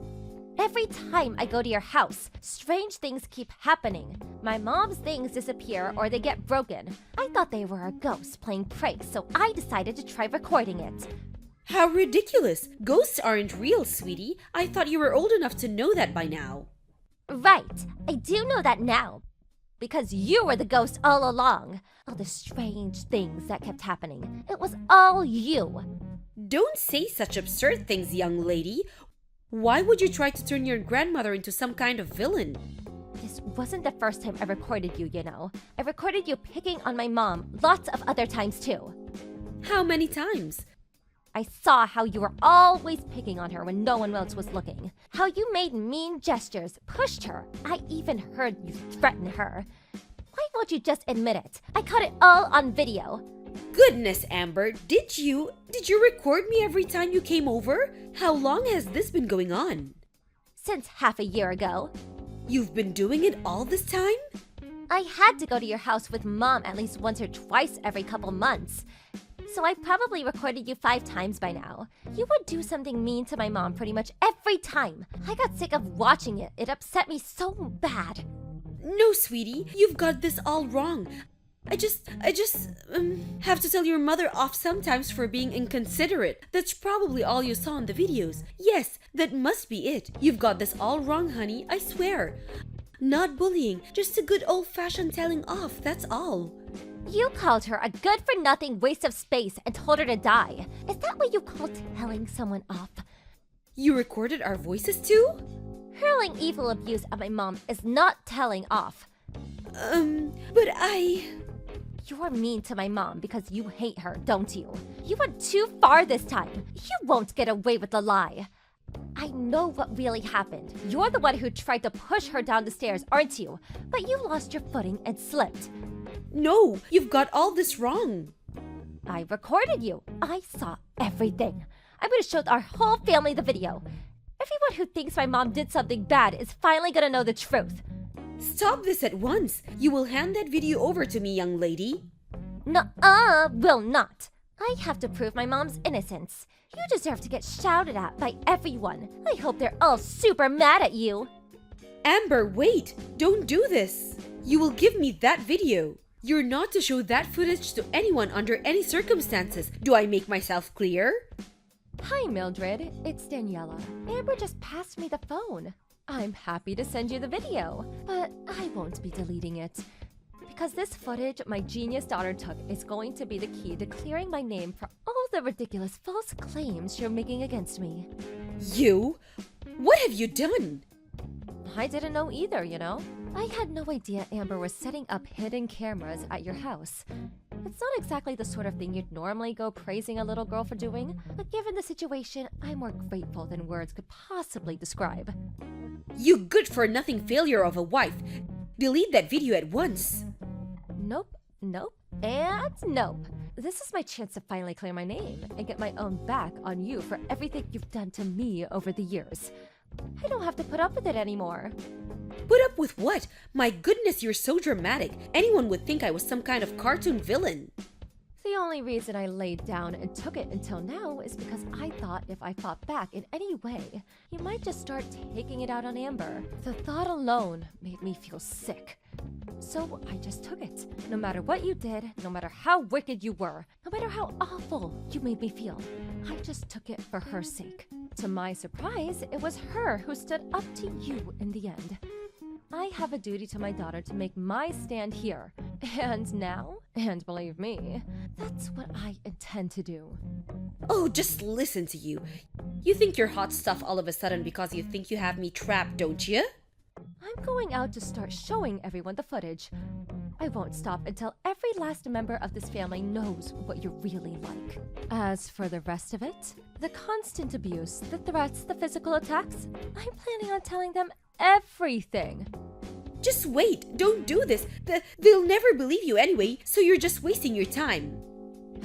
Every time I go to your house, strange things keep happening. My mom's things disappear or they get broken. I thought they were a ghost playing pranks, so I decided to try recording it. How ridiculous! Ghosts aren't real, sweetie. I thought you were old enough to know that by now. Right, I do know that now. Because you were the ghost all along. All the strange things that kept happening. It was all you. Don't say such absurd things, young lady. Why would you try to turn your grandmother into some kind of villain? This wasn't the first time I recorded you, you know. I recorded you picking on my mom lots of other times too. How many times? I saw how you were always picking on her when no one else was looking. How you made mean gestures, pushed her. I even heard you threaten her. Why won't you just admit it? I caught it all on video. Goodness, Amber, did you record me every time you came over? How long has this been going on? Since half a year ago. You've been doing it all this time? I had to go to your house with Mom at least once or twice every couple months. So I probably recorded you 5 times by now. You would do something mean to my mom pretty much every time. I got sick of watching it. It upset me so bad. No, sweetie, you've got this all wrong. I just have to tell your mother off sometimes for being inconsiderate. That's probably all you saw in the videos. Yes, that must be it. You've got this all wrong, honey, I swear. Not bullying, just a good old-fashioned telling off, that's all. You called her a good-for-nothing waste of space and told her to die. Is that what you call telling someone off? You recorded our voices too? Hurling evil abuse at my mom is not telling off. But You're mean to my mom because you hate her, don't you? You went too far this time. You won't get away with the lie. I know what really happened. You're the one who tried to push her down the stairs, aren't you? But you lost your footing and slipped. No, you've got all this wrong. I recorded you. I saw everything. I'm gonna show our whole family the video. Everyone who thinks my mom did something bad is finally gonna know the truth. Stop this at once. You will hand that video over to me, young lady. Nuh-uh, will not. I have to prove my mom's innocence. You deserve to get shouted at by everyone. I hope they're all super mad at you. Amber, wait! Don't do this! You will give me that video. You're not to show that footage to anyone under any circumstances. Do I make myself clear? Hi, Mildred. It's Daniela. Amber just passed me the phone. I'm happy to send you the video, but I won't be deleting it. Because this footage my genius daughter took is going to be the key to clearing my name for all the ridiculous false claims you're making against me. You? What have you done? I didn't know either, you know? I had no idea Amber was setting up hidden cameras at your house. It's not exactly the sort of thing you'd normally go praising a little girl for doing, but given the situation, I'm more grateful than words could possibly describe. You good-for-nothing failure of a wife. Delete that video at once. Nope, nope, and nope. This is my chance to finally clear my name and get my own back on you for everything you've done to me over the years. I don't have to put up with it anymore. Put up with what? My goodness, you're so dramatic. Anyone would think I was some kind of cartoon villain. The only reason I laid down and took it until now is because I thought if I fought back in any way, you might just start taking it out on Amber. The thought alone made me feel sick. So I just took it. No matter what you did, no matter how wicked you were, no matter how awful you made me feel, I just took it for her sake. To my surprise, it was her who stood up to you in the end. I have a duty to my daughter to make my stand here. And now, and believe me, that's what I intend to do. Oh, just listen to you. You think you're hot stuff all of a sudden because you think you have me trapped, don't you? I'm going out to start showing everyone the footage. I won't stop until every last member of this family knows what you're really like. As for the rest of it, the constant abuse, the threats, the physical attacks, I'm planning on telling them everything. Just wait, don't do this. They'll never believe you anyway, so you're just wasting your time.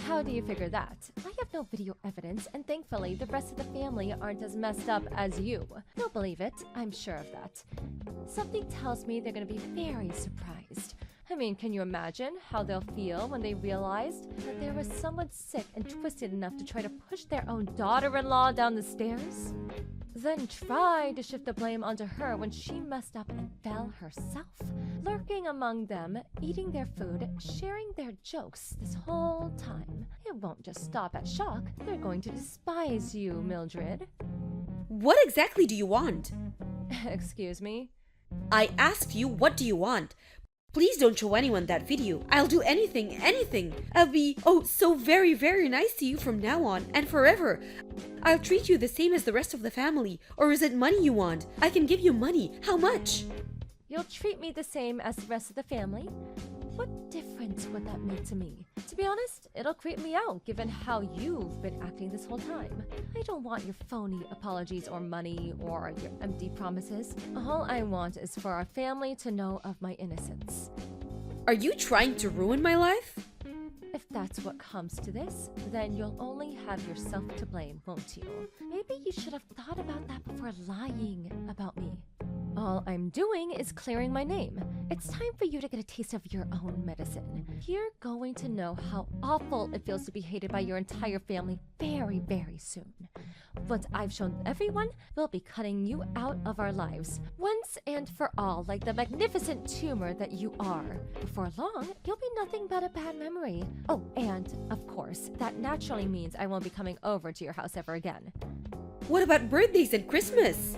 How do you figure that? I have no video evidence, and thankfully the rest of the family aren't as messed up as you. They'll believe it, I'm sure of that. Something tells me they're gonna be very surprised. I mean, can you imagine how they'll feel when they realized that there was someone sick and twisted enough to try to push their own daughter-in-law down the stairs? Then try to shift the blame onto her when she messed up and fell herself. Lurking among them, eating their food, sharing their jokes this whole time. It won't just stop at shock. They're going to despise you, Mildred. What exactly do you want? Excuse me? I asked you, what do you want? Please don't show anyone that video. I'll do anything, anything. I'll be, oh, so very, very nice to you from now on and forever. I'll treat you the same as the rest of the family. Or is it money you want? I can give you money. How much? You'll treat me the same as the rest of the family? What difference would that make to me? To be honest, it'll creep me out given how you've been acting this whole time. I don't want your phony apologies or money or your empty promises. All I want is for our family to know of my innocence. Are you trying to ruin my life? If that's what comes to this, then you'll only have yourself to blame, won't you? Maybe you should have thought about that before lying about me. All I'm doing is clearing my name. It's time for you to get a taste of your own medicine. You're going to know how awful it feels to be hated by your entire family very, very soon. Once I've shown everyone, we'll be cutting you out of our lives. Once and for all, like the magnificent tumor that you are. Before long, you'll be nothing but a bad memory. Oh, and, of course, that naturally means I won't be coming over to your house ever again. What about birthdays and Christmas?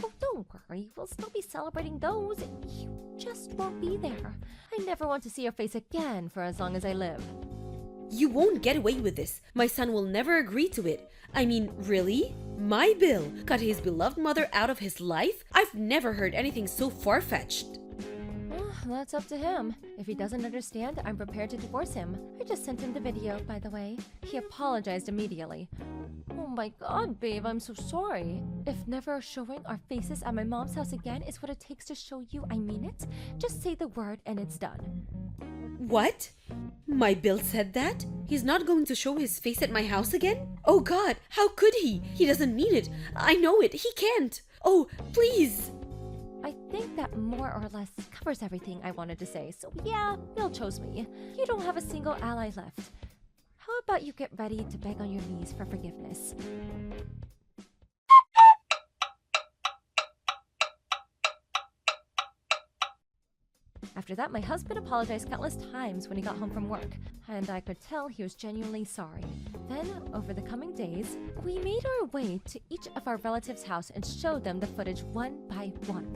Oh, don't worry. We'll still be celebrating those. You just won't be there. I never want to see your face again for as long as I live. You won't get away with this. My son will never agree to it. I mean, really? My Bill cut his beloved mother out of his life? I've never heard anything so far-fetched. Well, that's up to him. If he doesn't understand, I'm prepared to divorce him. I just sent him the video, by the way. He apologized immediately. Oh my god, babe, I'm so sorry. If never showing our faces at my mom's house again is what it takes to show you I mean it, just say the word and it's done. What? My Bill said that? He's not going to show his face at my house again? Oh God, how could he? He doesn't mean it. I know it. He can't. Oh, please. I think that more or less covers everything I wanted to say. So yeah, Bill chose me. You don't have a single ally left. How about you get ready to beg on your knees for forgiveness? After that, my husband apologized countless times when he got home from work, and I could tell he was genuinely sorry. Then, over the coming days, we made our way to each of our relatives' house and showed them the footage one by one.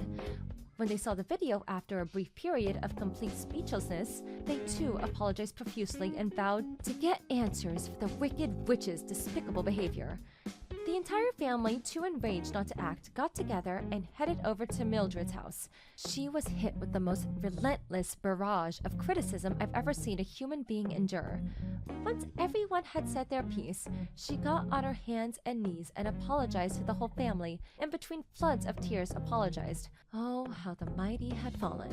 When they saw the video after a brief period of complete speechlessness, they too apologized profusely and vowed to get answers for the wicked witch's despicable behavior. The entire family, too enraged not to act, got together and headed over to Mildred's house. She was hit with the most relentless barrage of criticism I've ever seen a human being endure. Once everyone had said their piece, she got on her hands and knees and apologized to the whole family, and between floods of tears apologized. Oh, how the mighty had fallen.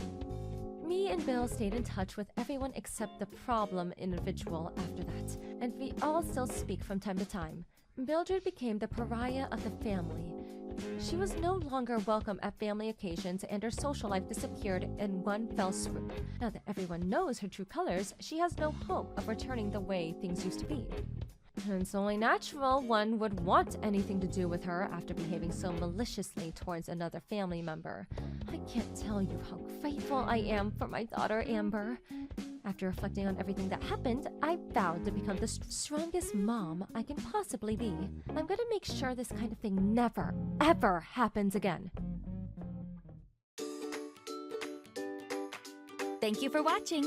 Me and Bill stayed in touch with everyone except the problem individual after that, and we all still speak from time to time. Mildred became the pariah of the family. She was no longer welcome at family occasions, and her social life disappeared in one fell swoop. Now that everyone knows her true colors, she has no hope of returning the way things used to be. It's only natural one would want anything to do with her after behaving so maliciously towards another family member. I can't tell you how grateful I am for my daughter Amber. After reflecting on everything that happened, I vowed to become the strongest mom I can possibly be. I'm gonna make sure this kind of thing never, ever happens again. Thank you for watching.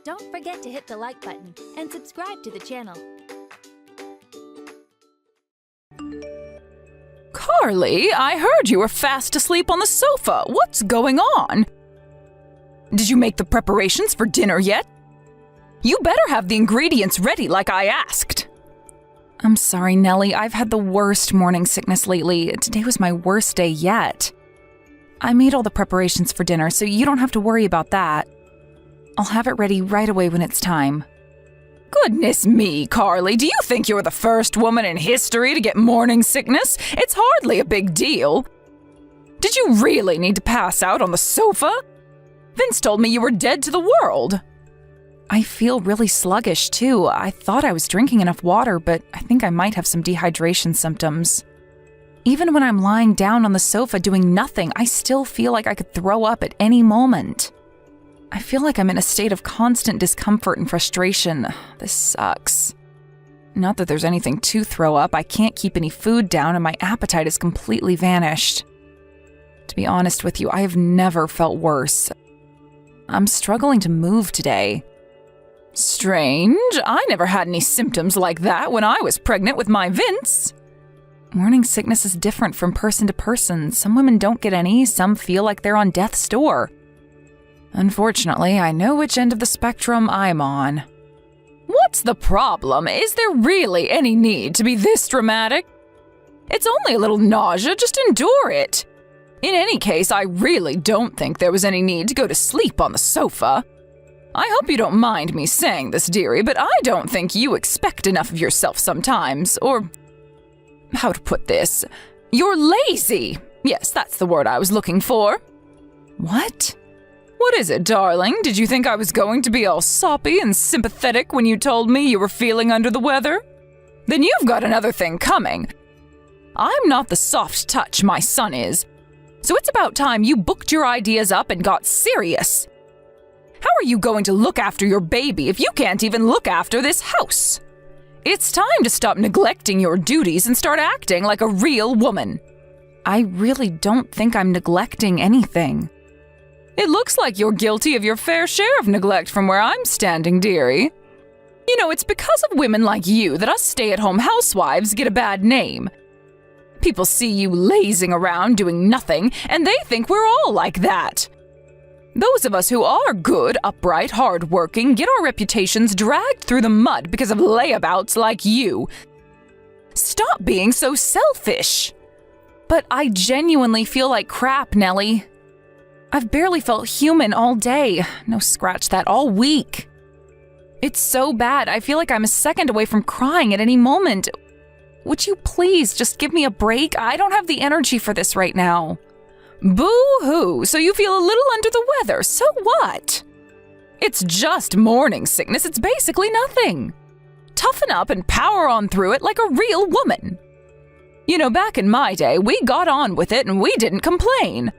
Don't forget to hit the like button and subscribe to the channel. Carly, I heard you were fast asleep on the sofa. What's going on? Did you make the preparations for dinner yet? You better have the ingredients ready like I asked. I'm sorry, Nellie. I've had the worst morning sickness lately. Today was my worst day yet. I made all the preparations for dinner, so you don't have to worry about that. I'll have it ready right away when it's time. Goodness me, Carly, do you think you're the first woman in history to get morning sickness? It's hardly a big deal. Did you really need to pass out on the sofa? Vince told me you were dead to the world. I feel really sluggish, too. I thought I was drinking enough water, but I think I might have some dehydration symptoms. Even when I'm lying down on the sofa doing nothing, I still feel like I could throw up at any moment. I feel like I'm in a state of constant discomfort and frustration. This sucks. Not that there's anything to throw up. I can't keep any food down and my appetite has completely vanished. To be honest with you, I have never felt worse. I'm struggling to move today. Strange. I never had any symptoms like that when I was pregnant with my Vince. Morning sickness is different from person to person. Some women don't get any, some feel like they're on death's door. Unfortunately, I know which end of the spectrum I'm on. What's the problem? Is there really any need to be this dramatic? It's only a little nausea, just endure it. In any case, I really don't think there was any need to go to sleep on the sofa. I hope you don't mind me saying this, dearie, but I don't think you expect enough of yourself sometimes, or how to put this? You're lazy. Yes, that's the word I was looking for. What? What is it, darling? Did you think I was going to be all soppy and sympathetic when you told me you were feeling under the weather? Then you've got another thing coming. I'm not the soft touch my son is, so it's about time you booked your ideas up and got serious. How are you going to look after your baby if you can't even look after this house? It's time to stop neglecting your duties and start acting like a real woman. I really don't think I'm neglecting anything. It looks like you're guilty of your fair share of neglect from where I'm standing, dearie. You know, it's because of women like you that us stay-at-home housewives get a bad name. People see you lazing around doing nothing, and they think we're all like that. Those of us who are good, upright, hard-working get our reputations dragged through the mud because of layabouts like you. Stop being so selfish. But I genuinely feel like crap, Nellie. I've barely felt human all day. No, scratch that, all week. It's so bad, I feel like I'm a second away from crying at any moment. Would you please just give me a break? I don't have the energy for this right now. Boo-hoo, so you feel a little under the weather, so what? It's just morning sickness, it's basically nothing. Toughen up and power on through it like a real woman. You know, back in my day, we got on with it and we didn't complain.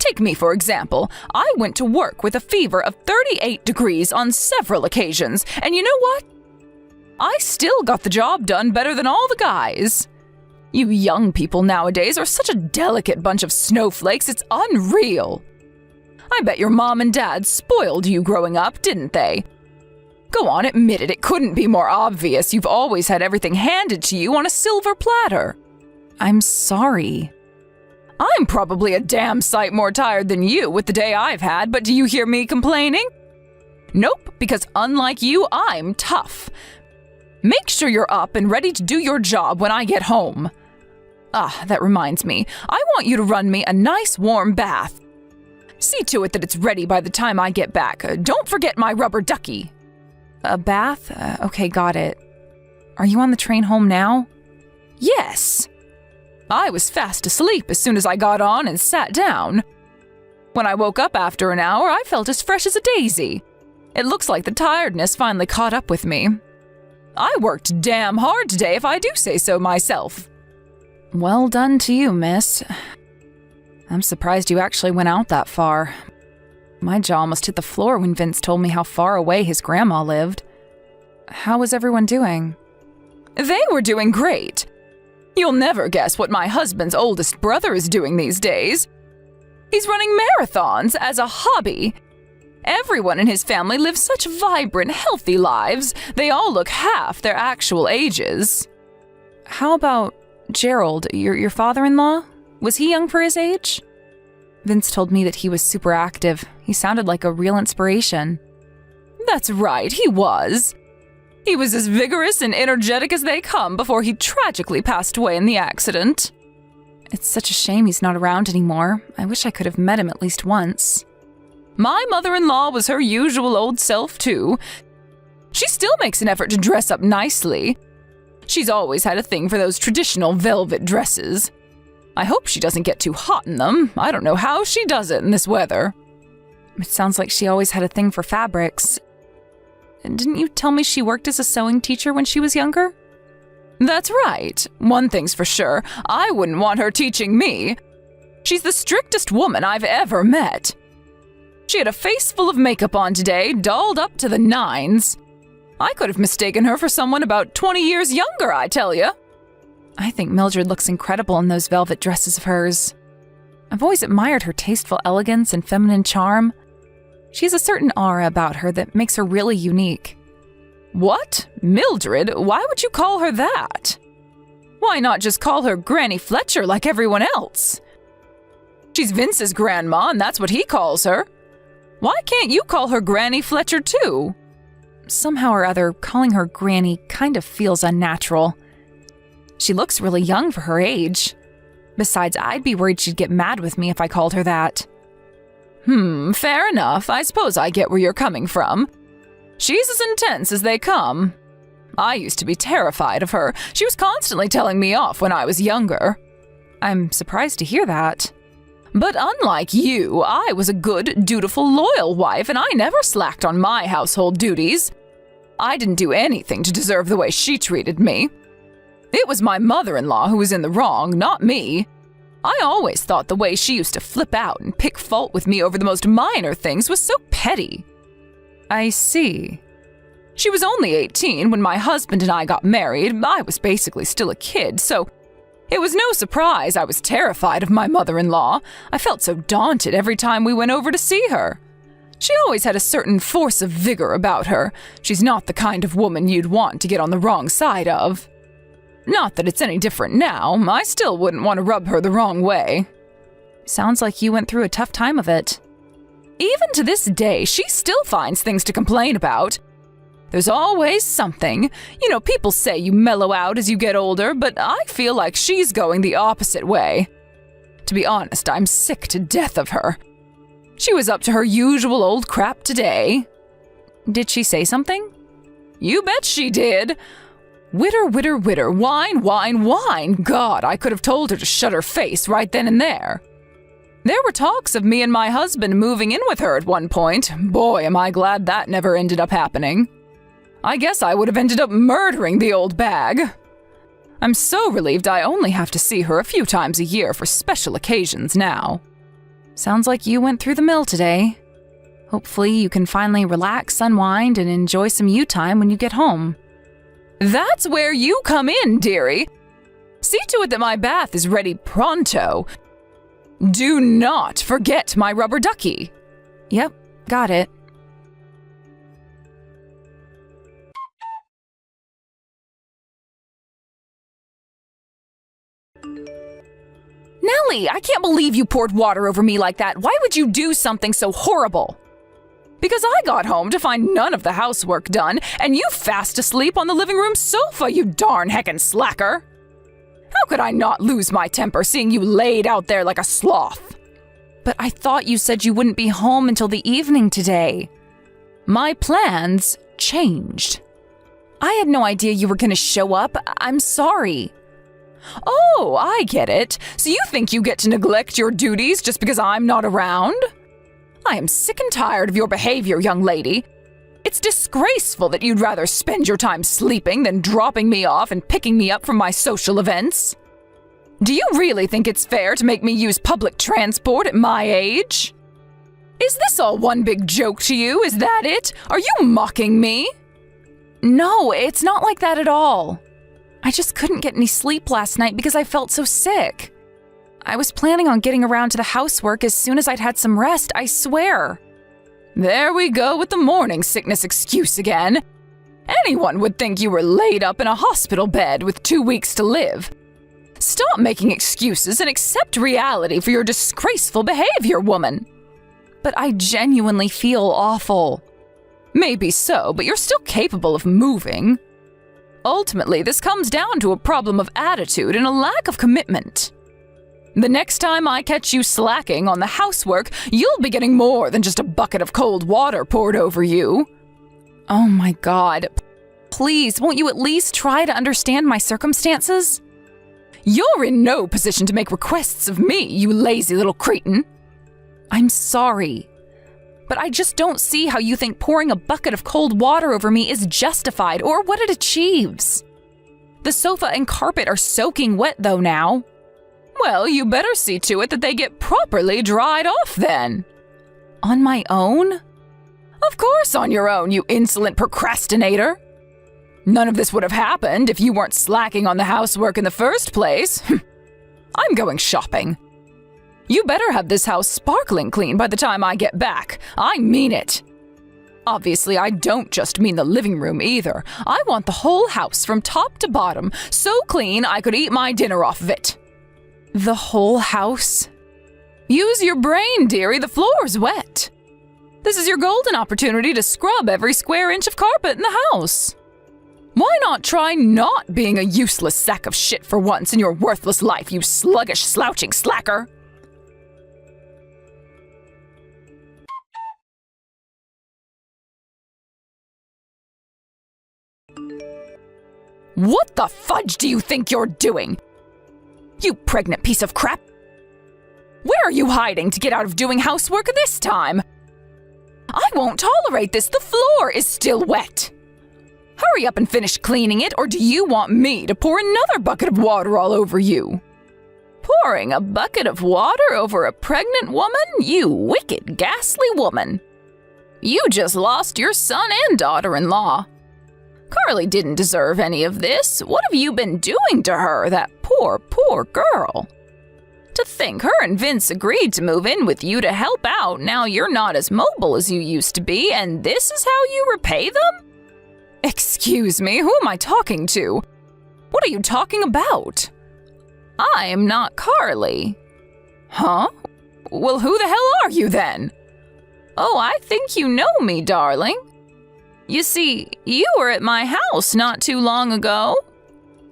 Take me, for example. I went to work with a fever of 38 degrees on several occasions, and you know what? I still got the job done better than all the guys. You young people nowadays are such a delicate bunch of snowflakes, it's unreal. I bet your mom and dad spoiled you growing up, didn't they? Go on, admit it. It couldn't be more obvious. You've always had everything handed to you on a silver platter. I'm sorry. I'm probably a damn sight more tired than you with the day I've had, but do you hear me complaining? Nope, because unlike you, I'm tough. Make sure you're up and ready to do your job when I get home. Ah, that reminds me. I want you to run me a nice warm bath. See to it that it's ready by the time I get back. Don't forget my rubber ducky. A bath? Okay, got it. Are you on the train home now? Yes. I was fast asleep as soon as I got on and sat down. When I woke up after an hour, I felt as fresh as a daisy. It looks like the tiredness finally caught up with me. I worked damn hard today, if I do say so myself. Well done to you, miss. I'm surprised you actually went out that far. My jaw almost hit the floor when Vince told me how far away his grandma lived. How was everyone doing? They were doing great. You'll never guess what my husband's oldest brother is doing these days. He's running marathons as a hobby. Everyone in his family lives such vibrant, healthy lives. They all look half their actual ages. How about Gerald, your father-in-law? Was he young for his age? Vince told me that he was super active. He sounded like a real inspiration. That's right, he was. He was as vigorous and energetic as they come before he tragically passed away in the accident. It's such a shame he's not around anymore. I wish I could have met him at least once. My mother-in-law was her usual old self, too. She still makes an effort to dress up nicely. She's always had a thing for those traditional velvet dresses. I hope she doesn't get too hot in them. I don't know how she does it in this weather. It sounds like she always had a thing for fabrics. Didn't you tell me she worked as a sewing teacher when she was younger? That's right. One thing's for sure, I wouldn't want her teaching me. She's the strictest woman I've ever met. She had a face full of makeup on today, dolled up to the nines. I could have mistaken her for someone about 20 years younger, I tell you. I think Mildred looks incredible in those velvet dresses of hers. I've always admired her tasteful elegance and feminine charm. She has a certain aura about her that makes her really unique. What? Mildred? Why would you call her that? Why not just call her Granny Fletcher like everyone else? She's Vince's grandma, and that's what he calls her. Why can't you call her Granny Fletcher too? Somehow or other, calling her Granny kind of feels unnatural. She looks really young for her age. Besides, I'd be worried she'd get mad with me if I called her that. Fair enough. I suppose I get where you're coming from. She's as intense as they come. I used to be terrified of her. She was constantly telling me off when I was younger. I'm surprised to hear that. But unlike you, I was a good, dutiful, loyal wife, and I never slacked on my household duties. I didn't do anything to deserve the way she treated me. It was my mother-in-law who was in the wrong, not me. I always thought the way she used to flip out and pick fault with me over the most minor things was so petty. I see. She was only 18 when my husband and I got married. I was basically still a kid, so it was no surprise I was terrified of my mother-in-law. I felt so daunted every time we went over to see her. She always had a certain force of vigor about her. She's not the kind of woman you'd want to get on the wrong side of. Not that it's any different now. I still wouldn't want to rub her the wrong way. Sounds like you went through a tough time of it. Even to this day, she still finds things to complain about. There's always something. You know, people say you mellow out as you get older, but I feel like she's going the opposite way. To be honest, I'm sick to death of her. She was up to her usual old crap today. Did she say something? You bet she did. Witter, witter, witter, whine, whine, whine. God, I could have told her to shut her face right then and there. There were talks of me and my husband moving in with her at one point. Boy, am I glad that never ended up happening. I guess I would have ended up murdering the old bag. I'm so relieved I only have to see her a few times a year for special occasions now. Sounds like you went through the mill today. Hopefully you can finally relax, unwind, and enjoy some you time when you get home. That's where you come in, dearie. See to it that my bath is ready pronto. Do not forget my rubber ducky. Yep, got it. Nellie, I can't believe you poured water over me like that. Why would you do something so horrible? Because I got home to find none of the housework done, and you fast asleep on the living room sofa, you darn heckin' slacker. How could I not lose my temper seeing you laid out there like a sloth? But I thought you said you wouldn't be home until the evening today. My plans changed. I had no idea you were going to show up. I'm sorry. Oh, I get it. So you think you get to neglect your duties just because I'm not around? I am sick and tired of your behavior, young lady. It's disgraceful that you'd rather spend your time sleeping than dropping me off and picking me up from my social events. Do you really think it's fair to make me use public transport at my age? Is this all one big joke to you? Is that it? Are you mocking me? No, it's not like that at all. I just couldn't get any sleep last night because I felt so sick. I was planning on getting around to the housework as soon as I'd had some rest, I swear. There we go with the morning sickness excuse again. Anyone would think you were laid up in a hospital bed with 2 weeks to live. Stop making excuses and accept reality for your disgraceful behavior, woman. But I genuinely feel awful. Maybe so, but you're still capable of moving. Ultimately, this comes down to a problem of attitude and a lack of commitment. The next time I catch you slacking on the housework, you'll be getting more than just a bucket of cold water poured over you. Oh my God. Please, won't you at least try to understand my circumstances? You're in no position to make requests of me, you lazy little cretin. I'm sorry, but I just don't see how you think pouring a bucket of cold water over me is justified or what it achieves. The sofa and carpet are soaking wet though now. Well, you better see to it that they get properly dried off then. On my own? Of course on your own, you insolent procrastinator. None of this would have happened if you weren't slacking on the housework in the first place. I'm going shopping. You better have this house sparkling clean by the time I get back. I mean it. Obviously, I don't just mean the living room either. I want the whole house from top to bottom, so clean I could eat my dinner off of it. The whole house? Use your brain, dearie. The floor's wet. This is your golden opportunity to scrub every square inch of carpet in the house. Why not try not being a useless sack of shit for once in your worthless life, you sluggish, slouching slacker? What the fudge do you think you're doing? You pregnant piece of crap! Where are you hiding to get out of doing housework this time? I won't tolerate this. The floor is still wet. Hurry up and finish cleaning it, or do you want me to pour another bucket of water all over you? Pouring a bucket of water over a pregnant woman? You wicked, ghastly woman. You just lost your son and daughter-in-law. Carly didn't deserve any of this. What have you been doing to her, that poor, poor girl? To think her and Vince agreed to move in with you to help out, now you're not as mobile as you used to be, and this is how you repay them? Excuse me, who am I talking to? What are you talking about? I am not Carly. Huh? Well, who the hell are you then? Oh, I think you know me, darling. You see, you were at my house not too long ago.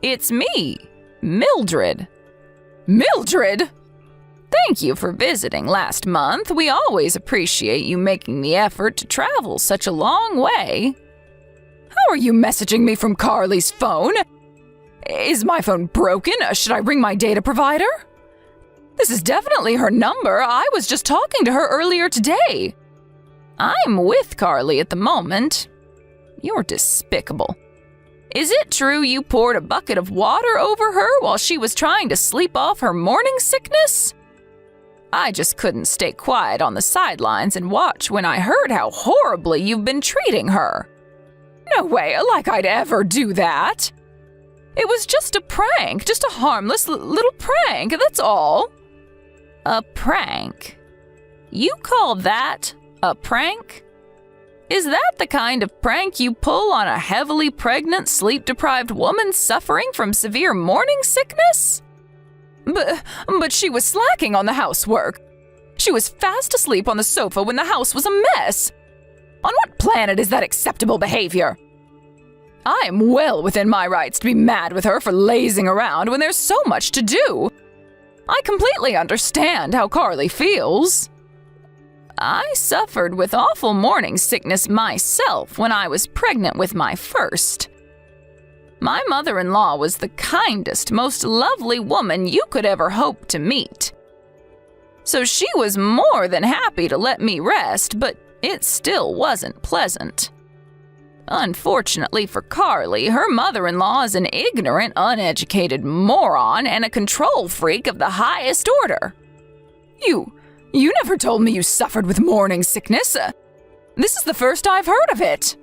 It's me, Mildred. Mildred? Thank you for visiting last month. We always appreciate you making the effort to travel such a long way. How are you messaging me from Carly's phone? Is my phone broken? Should I ring my data provider? This is definitely her number. I was just talking to her earlier today. I'm with Carly at the moment. You're despicable. Is it true you poured a bucket of water over her while she was trying to sleep off her morning sickness? I just couldn't stay quiet on the sidelines and watch when I heard how horribly you've been treating her. No way, like I'd ever do that. It was just a prank, just a harmless little prank, that's all. A prank? You call that a prank? Is that the kind of prank you pull on a heavily pregnant, sleep-deprived woman suffering from severe morning sickness? But she was slacking on the housework. She was fast asleep on the sofa when the house was a mess. On what planet is that acceptable behavior? I am well within my rights to be mad with her for lazing around when there's so much to do. I completely understand how Carly feels. I suffered with awful morning sickness myself when I was pregnant with my first. My mother-in-law was the kindest, most lovely woman you could ever hope to meet. So she was more than happy to let me rest, but it still wasn't pleasant. Unfortunately for Carly, her mother-in-law is an ignorant, uneducated moron and a control freak of the highest order. You never told me you suffered with morning sickness. This is the first I've heard of it.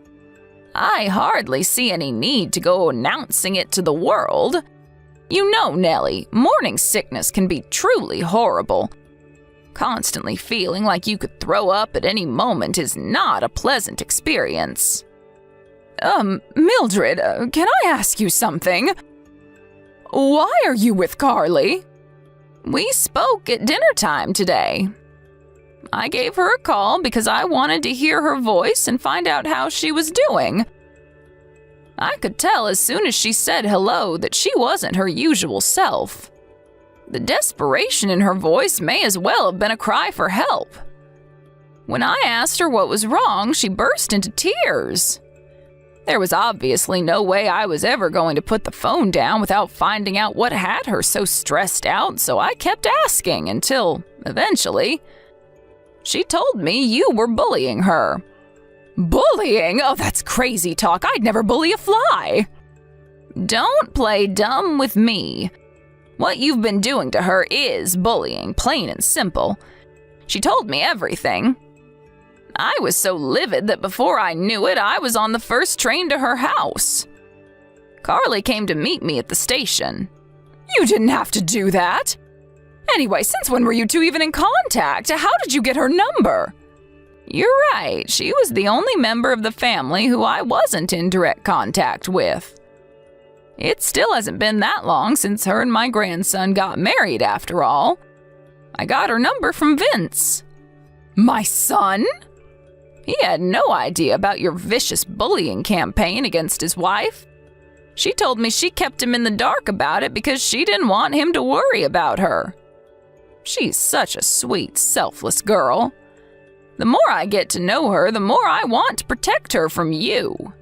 I hardly see any need to go announcing it to the world. You know, Nellie, morning sickness can be truly horrible. Constantly feeling like you could throw up at any moment is not a pleasant experience. Mildred, can I ask you something? Why are you with Carly? We spoke at dinner time today. I gave her a call because I wanted to hear her voice and find out how she was doing. I could tell as soon as she said hello that she wasn't her usual self. The desperation in her voice may as well have been a cry for help. When I asked her what was wrong, she burst into tears. There was obviously no way I was ever going to put the phone down without finding out what had her so stressed out, so I kept asking until, eventually, she told me you were bullying her. Bullying? Oh, that's crazy talk. I'd never bully a fly. Don't play dumb with me. What you've been doing to her is bullying, plain and simple. She told me everything. I was so livid that before I knew it, I was on the first train to her house. Carly came to meet me at the station. You didn't have to do that. Anyway, since when were you two even in contact? How did you get her number? You're right, she was the only member of the family who I wasn't in direct contact with. It still hasn't been that long since her and my grandson got married, after all. I got her number from Vince. My son? He had no idea about your vicious bullying campaign against his wife. She told me she kept him in the dark about it because she didn't want him to worry about her. She's such a sweet, selfless girl. The more I get to know her, the more I want to protect her from you.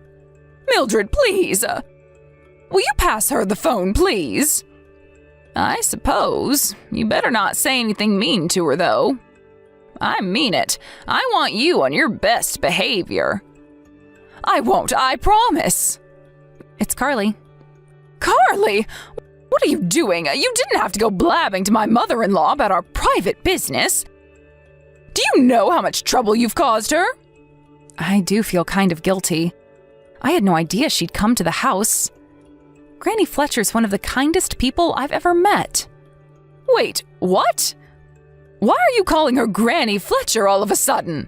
Mildred, please. Will you pass her the phone, please? I suppose. You better not say anything mean to her, though. I mean it. I want you on your best behavior. I won't, I promise. It's Carly. Carly! What are you doing? You didn't have to go blabbing to my mother-in-law about our private business. Do you know how much trouble you've caused her? I do feel kind of guilty. I had no idea she'd come to the house. Granny Fletcher's one of the kindest people I've ever met. Wait, what? Why are you calling her Granny Fletcher all of a sudden?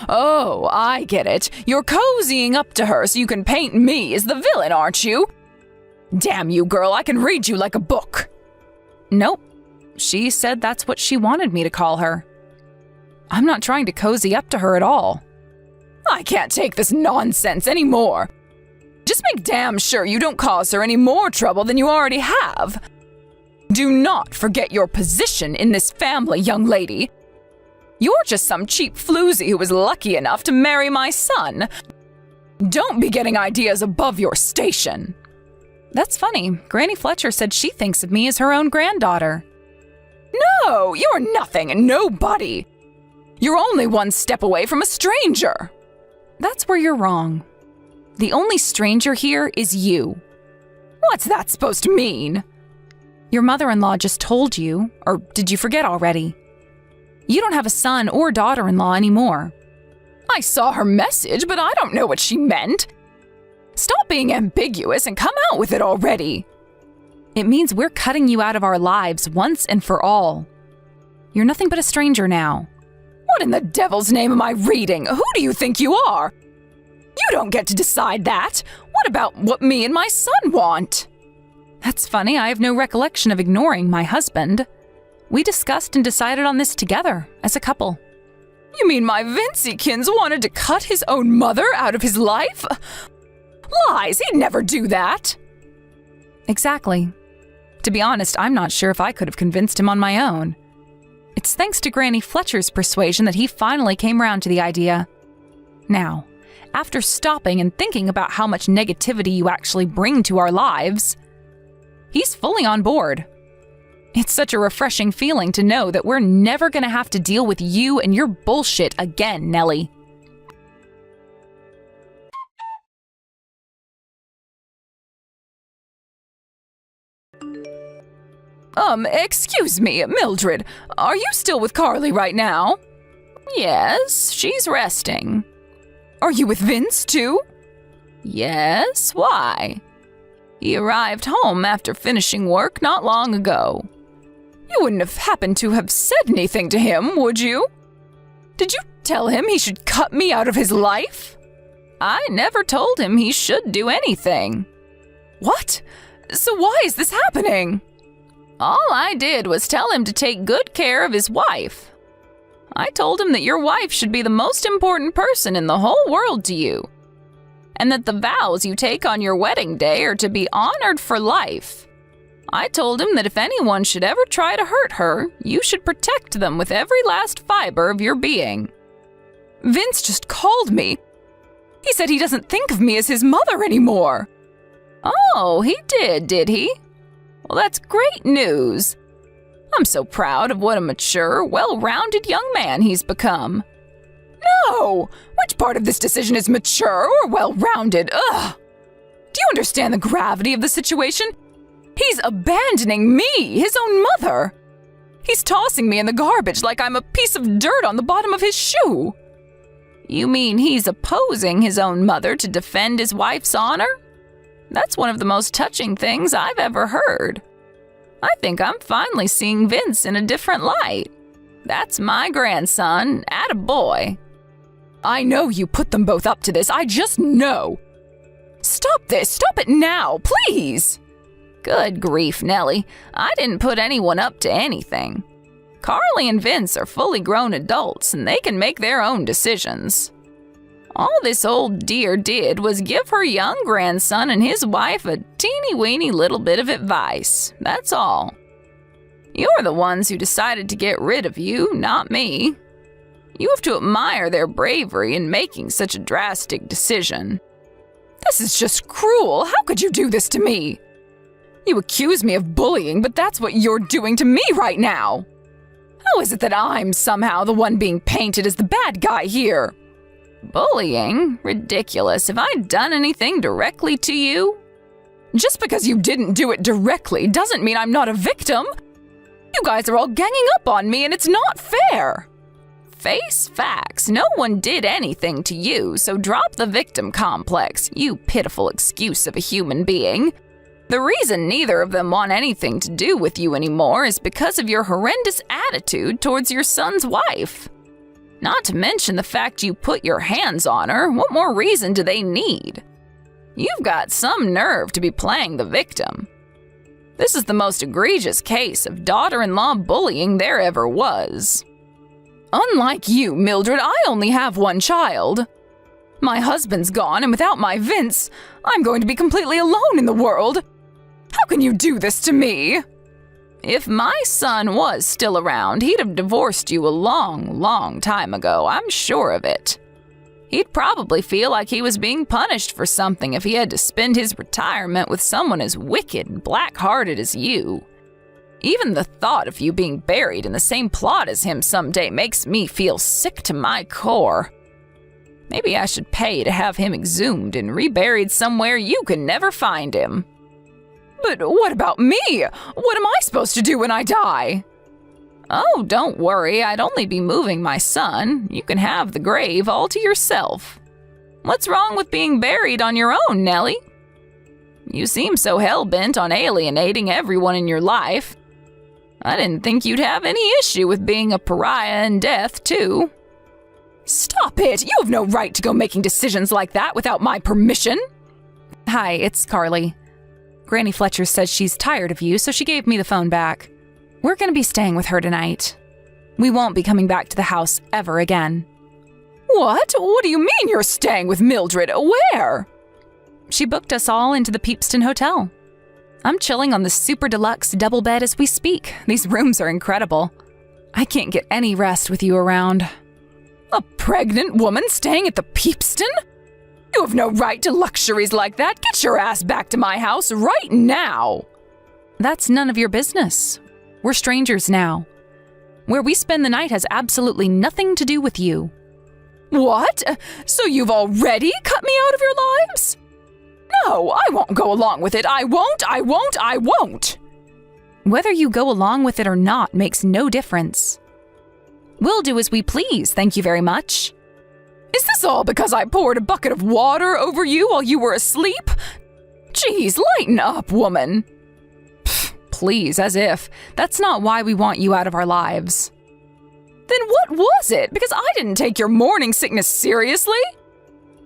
Oh, I get it. You're cozying up to her so you can paint me as the villain, aren't you? Damn you, girl, I can read you like a book. Nope. She said that's what she wanted me to call her. I'm not trying to cozy up to her at all. I can't take this nonsense anymore. Just make damn sure you don't cause her any more trouble than you already have. Do not forget your position in this family, young lady. You're just some cheap floozy who was lucky enough to marry my son. Don't be getting ideas above your station. That's funny. Granny Fletcher said she thinks of me as her own granddaughter. No, you're nothing and nobody. You're only one step away from a stranger. That's where you're wrong. The only stranger here is you. What's that supposed to mean? Your mother-in-law just told you, or did you forget already? You don't have a son or daughter-in-law anymore. I saw her message, but I don't know what she meant. Stop being ambiguous and come out with it already. It means we're cutting you out of our lives once and for all. You're nothing but a stranger now. What in the devil's name am I reading? Who do you think you are? You don't get to decide that. What about what me and my son want? That's funny, I have no recollection of ignoring my husband. We discussed and decided on this together, as a couple. You mean my Vinciekins wanted to cut his own mother out of his life? Lies, he'd never do that. Exactly. To be honest, I'm not sure if I could have convinced him on my own. It's thanks to Granny Fletcher's persuasion that he finally came round to the idea. Now, after stopping and thinking about how much negativity you actually bring to our lives, he's fully on board. It's such a refreshing feeling to know that we're never going to have to deal with you and your bullshit again, Nellie. Excuse me, Mildred, are you still with Carly right now? Yes, she's resting. Are you with Vince, too? Yes, why? He arrived home after finishing work not long ago. You wouldn't have happened to have said anything to him, would you? Did you tell him he should cut me out of his life? I never told him he should do anything. What? So why is this happening? All I did was tell him to take good care of his wife. I told him that your wife should be the most important person in the whole world to you, and that the vows you take on your wedding day are to be honored for life. I told him that if anyone should ever try to hurt her, you should protect them with every last fiber of your being. Vince just called me. He said he doesn't think of me as his mother anymore. Oh, he did he? Well, that's great news. I'm so proud of what a mature, well-rounded young man he's become. No! Which part of this decision is mature or well-rounded? Ugh! Do you understand the gravity of the situation? He's abandoning me, his own mother. He's tossing me in the garbage like I'm a piece of dirt on the bottom of his shoe. You mean he's opposing his own mother to defend his wife's honor? That's one of the most touching things I've ever heard. I think I'm finally seeing Vince in a different light. That's my grandson, attaboy. I know you put them both up to this, I just know. Stop this, stop it now, please. Good grief, Nellie, I didn't put anyone up to anything. Carly and Vince are fully grown adults and they can make their own decisions. All this old dear did was give her young grandson and his wife a teeny-weeny little bit of advice, that's all. You're the ones who decided to get rid of you, not me. You have to admire their bravery in making such a drastic decision. This is just cruel. How could you do this to me? You accuse me of bullying, but that's what you're doing to me right now. How is it that I'm somehow the one being painted as the bad guy here? Bullying? Ridiculous. Have I done anything directly to you? Just because you didn't do it directly doesn't mean I'm not a victim. You guys are all ganging up on me and it's not fair. Face facts. No one did anything to you, so drop the victim complex, you pitiful excuse of a human being. The reason neither of them want anything to do with you anymore is because of your horrendous attitude towards your son's wife. Not to mention the fact you put your hands on her. What more reason do they need? You've got some nerve to be playing the victim. This is the most egregious case of daughter-in-law bullying there ever was. Unlike you, Mildred, I only have one child. My husband's gone, and without my Vince, I'm going to be completely alone in the world. How can you do this to me? If my son was still around, he'd have divorced you a long, long time ago, I'm sure of it. He'd probably feel like he was being punished for something if he had to spend his retirement with someone as wicked and black-hearted as you. Even the thought of you being buried in the same plot as him someday makes me feel sick to my core. Maybe I should pay to have him exhumed and reburied somewhere you can never find him. But what about me? What am I supposed to do when I die? Oh, don't worry, I'd only be moving my son. You can have the grave all to yourself. What's wrong with being buried on your own, Nellie? You seem so hell-bent on alienating everyone in your life. I didn't think you'd have any issue with being a pariah in death, too. Stop it! You have no right to go making decisions like that without my permission! Hi, it's Carly. Granny Fletcher says she's tired of you, so she gave me the phone back. We're gonna be staying with her tonight. We won't be coming back to the house ever again. What? What do you mean you're staying with Mildred? Where? She booked us all into the Peepston Hotel. I'm chilling on the super deluxe double bed as we speak. These rooms are incredible. I can't get any rest with you around. A pregnant woman staying at the Peepston? You have no right to luxuries like that. Get your ass back to my house right now. That's none of your business. We're strangers now. Where we spend the night has absolutely nothing to do with you. What? So you've already cut me out of your lives? No, I won't go along with it. I won't. Whether you go along with it or not makes no difference. We'll do as we please, thank you very much. Is this all because I poured a bucket of water over you while you were asleep? Geez, lighten up, woman. Pfft, please, as if. That's not why we want you out of our lives. Then what was it? Because I didn't take your morning sickness seriously?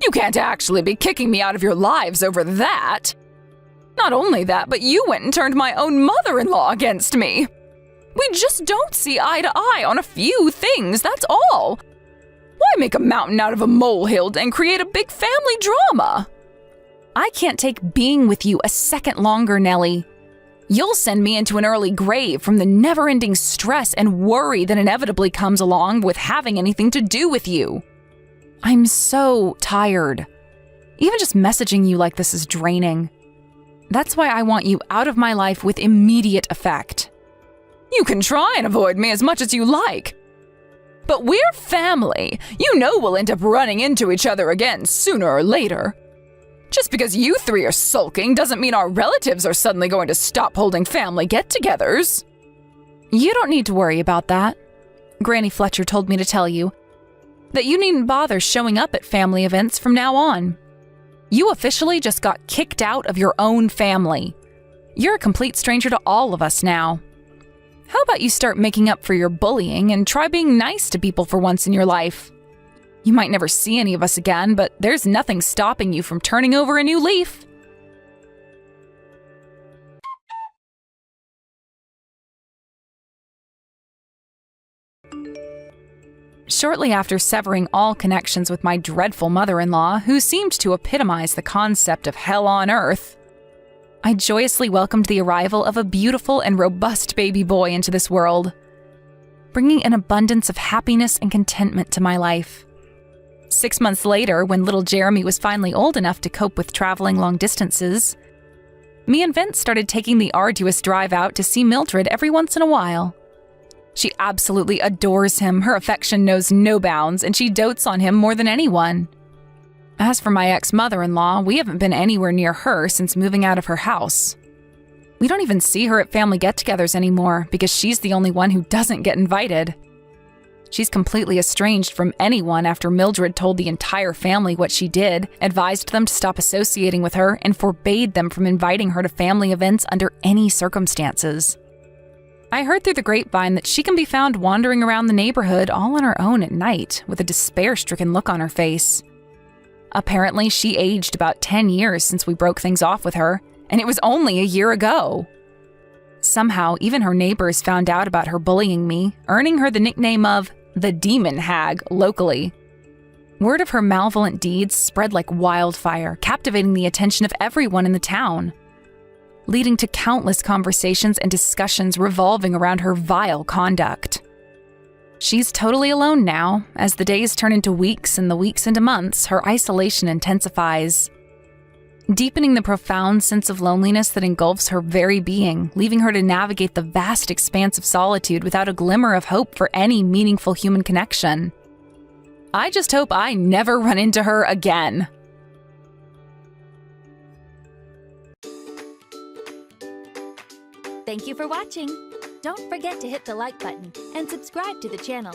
You can't actually be kicking me out of your lives over that. Not only that, but you went and turned my own mother-in-law against me. We just don't see eye to eye on a few things, that's all. Why make a mountain out of a molehill and create a big family drama? I can't take being with you a second longer, Nellie. You'll send me into an early grave from the never-ending stress and worry that inevitably comes along with having anything to do with you. I'm so tired. Even just messaging you like this is draining. That's why I want you out of my life with immediate effect. You can try and avoid me as much as you like. But we're family. You know we'll end up running into each other again sooner or later. Just because you three are sulking doesn't mean our relatives are suddenly going to stop holding family get-togethers. You don't need to worry about that. Granny Fletcher told me to tell you that you needn't bother showing up at family events from now on. You officially just got kicked out of your own family. You're a complete stranger to all of us now. How about you start making up for your bullying and try being nice to people for once in your life? You might never see any of us again, but there's nothing stopping you from turning over a new leaf. Shortly after severing all connections with my dreadful mother-in-law, who seemed to epitomize the concept of hell on earth, I joyously welcomed the arrival of a beautiful and robust baby boy into this world, bringing an abundance of happiness and contentment to my life. 6 months later, when little Jeremy was finally old enough to cope with traveling long distances, me and Vince started taking the arduous drive out to see Mildred every once in a while. She absolutely adores him, her affection knows no bounds, and she dotes on him more than anyone. As for my ex-mother-in-law, we haven't been anywhere near her since moving out of her house. We don't even see her at family get-togethers anymore because she's the only one who doesn't get invited. She's completely estranged from anyone after Mildred told the entire family what she did, advised them to stop associating with her, and forbade them from inviting her to family events under any circumstances. I heard through the grapevine that she can be found wandering around the neighborhood all on her own at night with a despair-stricken look on her face. Apparently, she aged about 10 years since we broke things off with her, and it was only a year ago. Somehow, even her neighbors found out about her bullying me, earning her the nickname of the Demon Hag locally. Word of her malevolent deeds spread like wildfire, captivating the attention of everyone in the town, leading to countless conversations and discussions revolving around her vile conduct. She's totally alone now. As the days turn into weeks and the weeks into months, her isolation intensifies, deepening the profound sense of loneliness that engulfs her very being, leaving her to navigate the vast expanse of solitude without a glimmer of hope for any meaningful human connection. I just hope I never run into her again. Thank you for watching. Don't forget to hit the like button and subscribe to the channel.